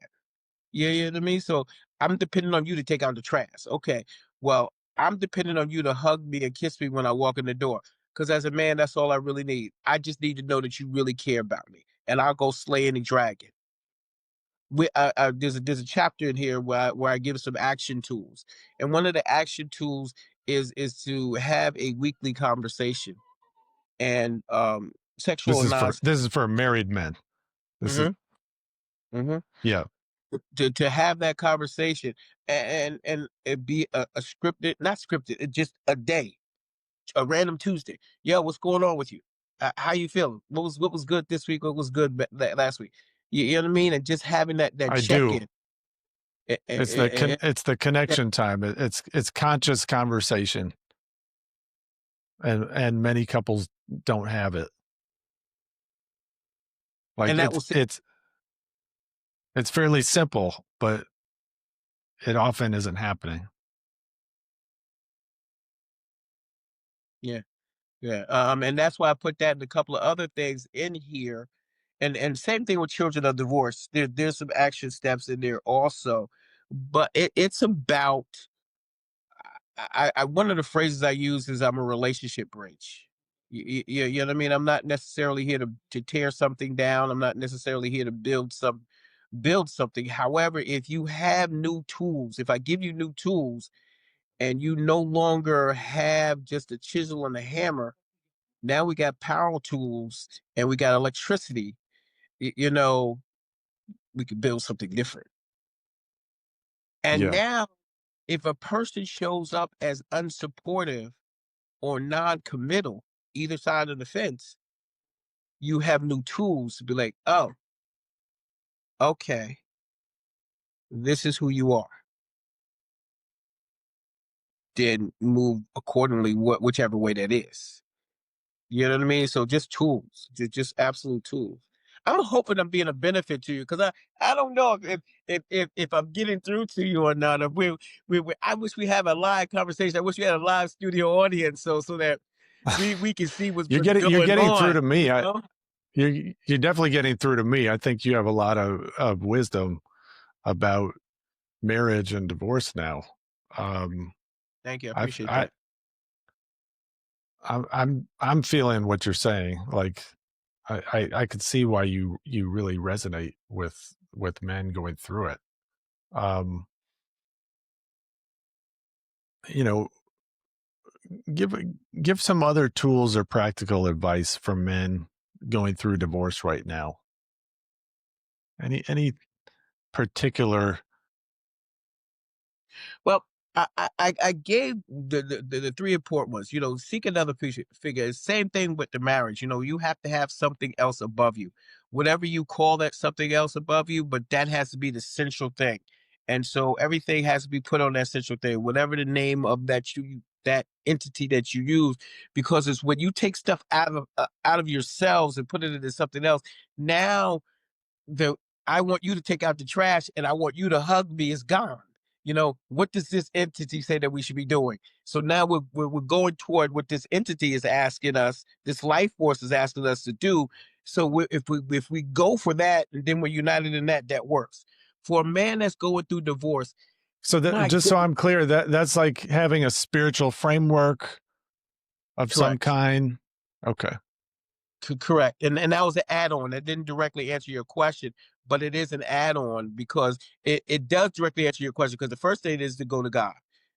You know what I mean? So I'm depending on you to take out the trash. Okay. Well, I'm depending on you to hug me and kiss me when I walk in the door. Because as a man, that's all I really need. I just need to know that you really care about me, and I'll go slay any dragon. There's a chapter in here where I give some action tools, and one of the action tools is to have a weekly conversation, and sexual non. This is for married men. This is Mm-hmm, mm-hmm. yeah. To have that conversation, and it be a scripted, not scripted, it just a day, a random Tuesday. Yo, what's going on with you? How you feeling? What was good this week? What was good last week? You know what I mean? And just having that I check do. in. It's the connection time. It's conscious conversation, and many couples don't have it. Like And that was it's fairly simple, but it often isn't happening. yeah, yeah. And that's why I put that and a couple of other things in here. And same thing with children of divorce. There's some action steps in there also, but it's about one of the phrases I use is I'm a relationship bridge. You know what I mean? I'm not necessarily here to tear something down. I'm not necessarily here to build something. However, if you have new tools, if I give you new tools and you no longer have just a chisel and a hammer, now we got power tools and we got electricity. You know, we could build something different. And Yeah. now, if a person shows up as unsupportive or non-committal, either side of the fence, you have new tools to be like, oh, okay, this is who you are. Then move accordingly, whichever way that is. You know what I mean? So just tools, just absolute tools. I'm hoping I'm being a benefit to you because I don't know if I'm getting through to you or not. If I wish we have a live conversation. I wish we had a live studio audience so that we can see what's You're going getting through on. to me. You know? You're definitely getting through to me. I think you have a lot of wisdom about marriage and divorce now. Um, Thank you. I I've appreciate that. I'm feeling what you're saying. Like I could see why you really resonate with men going through it. Um, you know, give give some other tools or practical advice for men going through divorce right now. Any particular. Well, I gave the three important ones. You know, seek another figure. Same thing with the marriage. You know, you have to have something else above you, whatever you call that something else above you. But that has to be the central thing, and so everything has to be put on that central thing, whatever the name of that entity that you use, because it's when you take stuff out of yourselves and put it into something else. Now the I want you to take out the trash and I want you to hug me is gone. You know, what does this entity say that we should be doing? So now we're going toward what this entity is asking us, this life force is asking us to do. So if we go for that, and then we're united in that, that works. For a man that's going through divorce, So that my just so goodness, I'm clear, that's like having a spiritual framework of some correct. kind. Okay. Correct. And that was an add-on. That didn't directly answer your question, but it is an add-on because it does directly answer your question. Because the first thing is to go to God.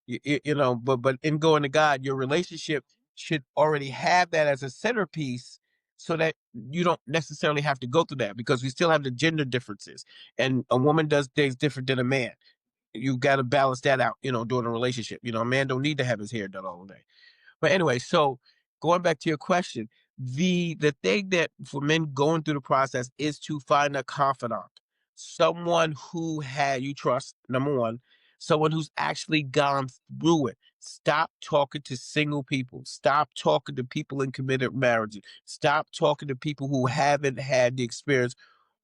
You know, but in going to God, your relationship should already have that as a centerpiece so that you don't necessarily have to go through that because we still have the gender differences. And a woman does things different than a man. You got to balance that out, you know, during a relationship. You know, a man don't need to have his hair done all day. But anyway, so going back to your question, the thing that for men going through the process is to find a confidant, someone who had you trust, number one, someone who's actually gone through it. Stop talking to single people. Stop talking to people in committed marriages. Stop talking to people who haven't had the experience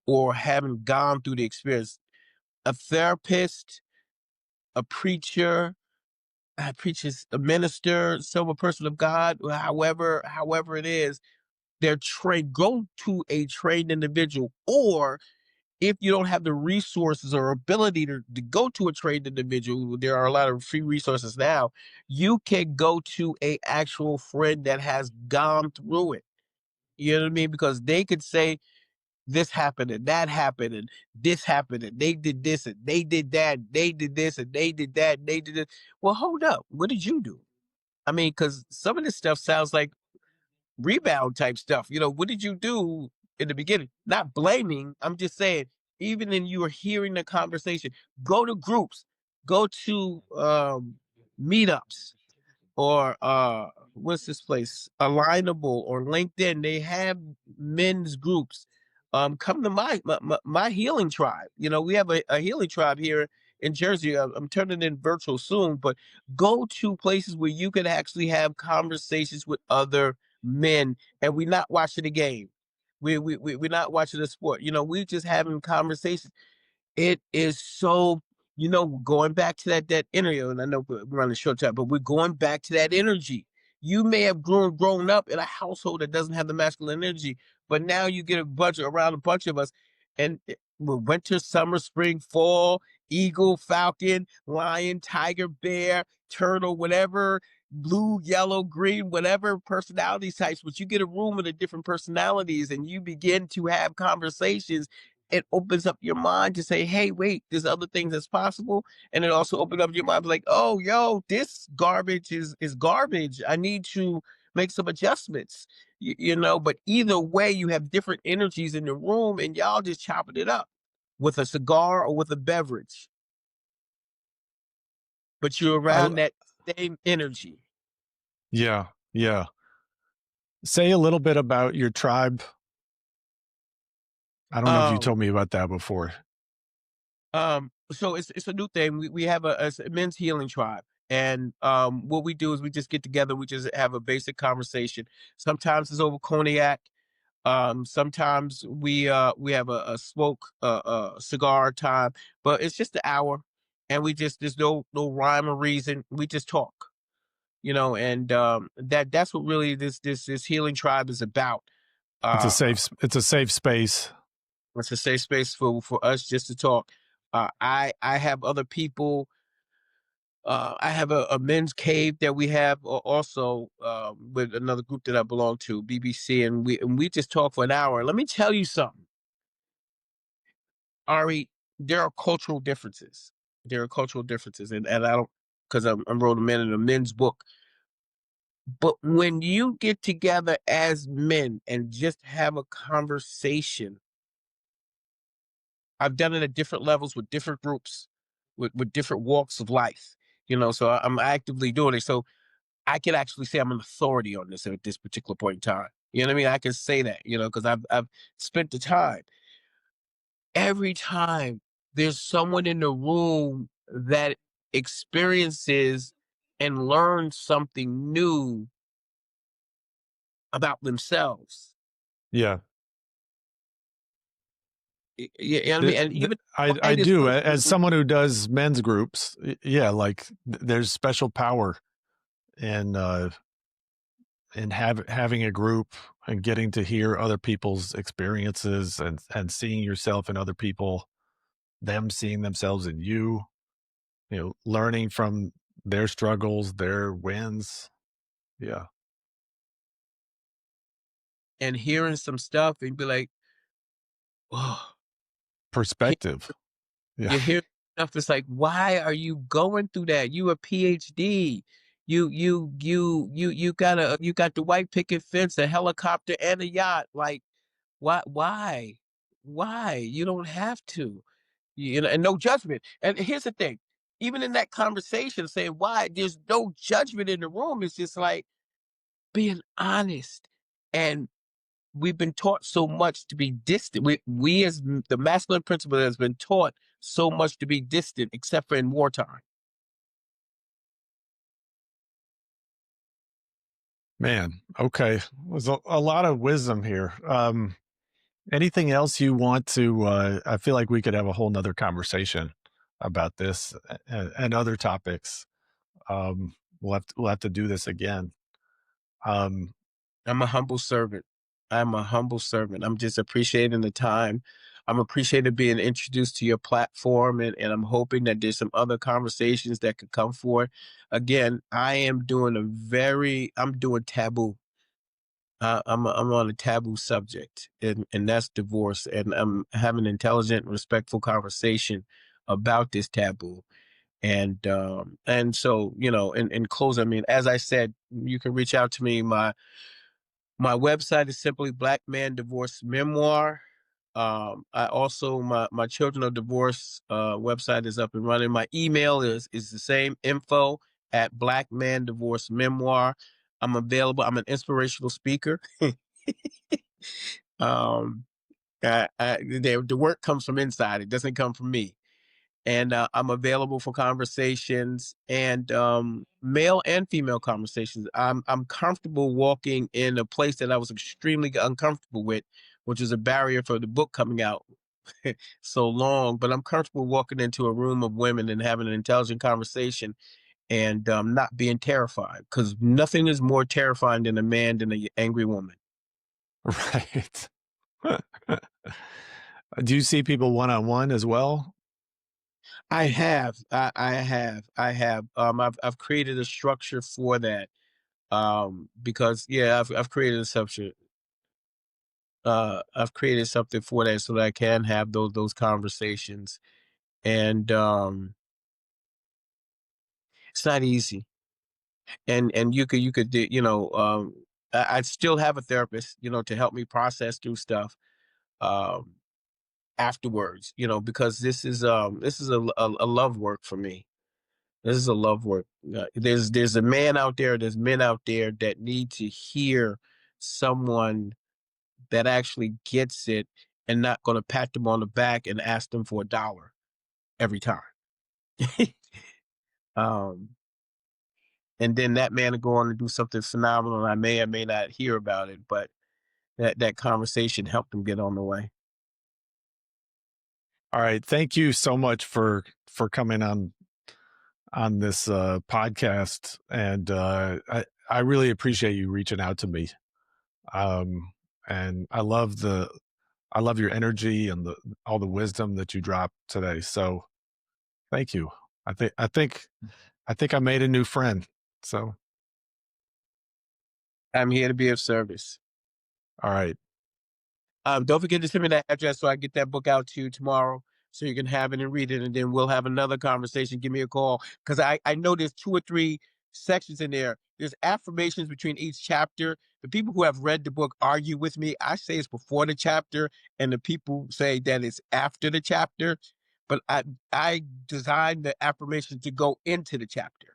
or haven't gone through the experience. A therapist, a preacher, preaches a minister, some a person of God, however it is, they're trained. Go to a trained individual, or if you don't have the resources or ability to go to a trained individual, there are a lot of free resources now. You can go to a actual friend that has gone through it. You know what I mean? Because they could say this happened and that happened and this happened and they did this and they did that, they did this and they did that, and they did it. Well, hold up. What did you do? I mean, because some of this stuff sounds like rebound type stuff. You know, what did you do in the beginning? Not blaming. I'm just saying, even in you are hearing the conversation, go to groups, go to meetups, or what's this place? Alignable or LinkedIn. They have men's groups. Come to my healing tribe. You know, we have a healing tribe here in Jersey. I'm turning in virtual soon, but go to places where you can actually have conversations with other men, and we're not watching a game. We're not watching a sport. You know, we're just having conversations. It is so, you know, going back to that energy, and I know we're running short time, but we're going back to that energy. You may have grown up in a household that doesn't have the masculine energy, but now you get a bunch around a bunch of us, and winter, summer, spring, fall, eagle, falcon, lion, tiger, bear, turtle, whatever, blue, yellow, green, whatever personality types. But you get a room of the different personalities, and you begin to have conversations. It opens up your mind to say, hey, wait, there's other things that's possible. And it also opens up your mind like, oh, yo, this garbage is garbage. I need to make some adjustments. You know, but either way, you have different energies in the room and y'all just chopping it up. with a cigar or with a beverage, but you're I around that same energy. Yeah, yeah. Say a little bit about your tribe. I don't know if you Um, told me about that before. so it's a new thing. We have a men's healing tribe. And what we do is we just get together, we just have a basic conversation. Sometimes it's over cognac. Sometimes we have a smoke cigar time, but it's just an hour, and we just there's no rhyme or reason. We just talk, and that's what really this healing tribe is about. Uh, It's a safe space. it's a safe space for us just to talk. I have other people. I have a men's cave that we have also with another group that I belong to, BBC, and we just talk for an hour. Let me tell you something, Ari. There are cultural differences. There are cultural differences, and I don't, because I'm wrote a man in a men's book. But when you get together as men and just have a conversation, I've done it at different levels with different groups, with different walks of life. So I'm actively doing it. So I can actually say I'm an authority on this at this particular point in time. You know what I mean? I can say that, because I've spent the time. Every time there's someone in the room that experiences and learns something new about themselves. Yeah. You know what I mean? And even I find this do. person As who someone who does men's groups, yeah, like there's special power in having a group and getting to hear other people's experiences and seeing yourself in other people, them seeing themselves in you, learning from their struggles, their wins. Yeah. and hearing some stuff and be like, oh, Perspective. Yeah. you hear stuff that's like, why are you going through that? You a PhD. You got the white picket fence, a helicopter, and a yacht. Like, why? Why? You don't have to. And no judgment. And here's the thing. Even in that conversation, saying why, there's no judgment in the room. It's just like being honest. And we've been taught so much to be distant. We as the masculine principle has been taught so much to be distant, except for in wartime. Man. Okay. There's a lot of wisdom here. Anything else you want to, I feel like we could have a whole nother conversation about this and other topics. We'll have to do this again. Um, I'm a humble servant. I'm a humble servant. I'm just appreciating the time. I'm appreciating being introduced to your platform, and I'm hoping that there's some other conversations that could come forward. Again, I'm doing taboo. I'm on a taboo subject, and that's divorce. And I'm having an intelligent, respectful conversation about this taboo. And so, in close, I mean, as I said, you can reach out to me. My website is simply Black Man Divorce Memoir. I also my Children of Divorce website is up and running. My email is the same, info at Black Man Divorce Memoir. I'm available. I'm an inspirational speaker. um, the work comes from inside. It doesn't come from me. And I'm available for conversations and male and female conversations. I'm comfortable walking in a place that I was extremely uncomfortable with, which is a barrier for the book coming out so long. But I'm comfortable walking into a room of women and having an intelligent conversation and not being terrified, because nothing is more terrifying than a man than an angry woman. right. Do you see people one on one as well? I've created a structure for that. Because yeah, I've created a structure. I've created something for that so that I can have those conversations. And it's not easy. And you could do, I still have a therapist, to help me process through stuff. Um, afterwards, because this is a love work for me. This is a love work. There's a man out there, there's men out there that need to hear someone that actually gets it and not going to pat them on the back and ask them for $1 every time. um, and then that man will go on to do something phenomenal, and I may or may not hear about it, but that conversation helped them get on the way. All right. Thank you so much for coming on this podcast, and I really appreciate you reaching out to me. Um, and I love your energy and all the wisdom that you dropped today. So thank you. I think I made a new friend. So I'm here to be of service. all right. Don't forget to send me that address so I get that book out to you tomorrow so you can have it and read it. And then we'll have another conversation. Give me a call. Because I know there's 2 or 3 sections in there. There's affirmations between each chapter. The people who have read the book argue with me. I say it's before the chapter, and the people say that it's after the chapter. But I designed the affirmations to go into the chapter.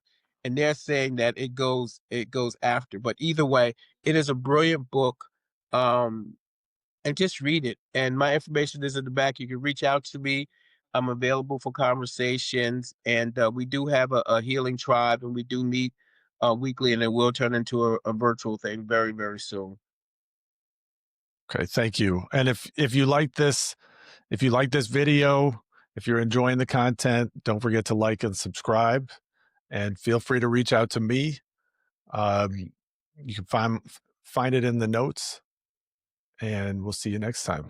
And they're saying that it goes after. But either way, it is a brilliant book. And just read it. And my information is in the back. You can reach out to me. I'm available for conversations. And we do have a healing tribe, and we do meet weekly, and it will turn into a virtual thing very, very soon. Okay. Thank you. And if you like this, video, if you're enjoying the content, don't forget to like and subscribe, and feel free to reach out to me. You can find it in the notes, and we'll see you next time.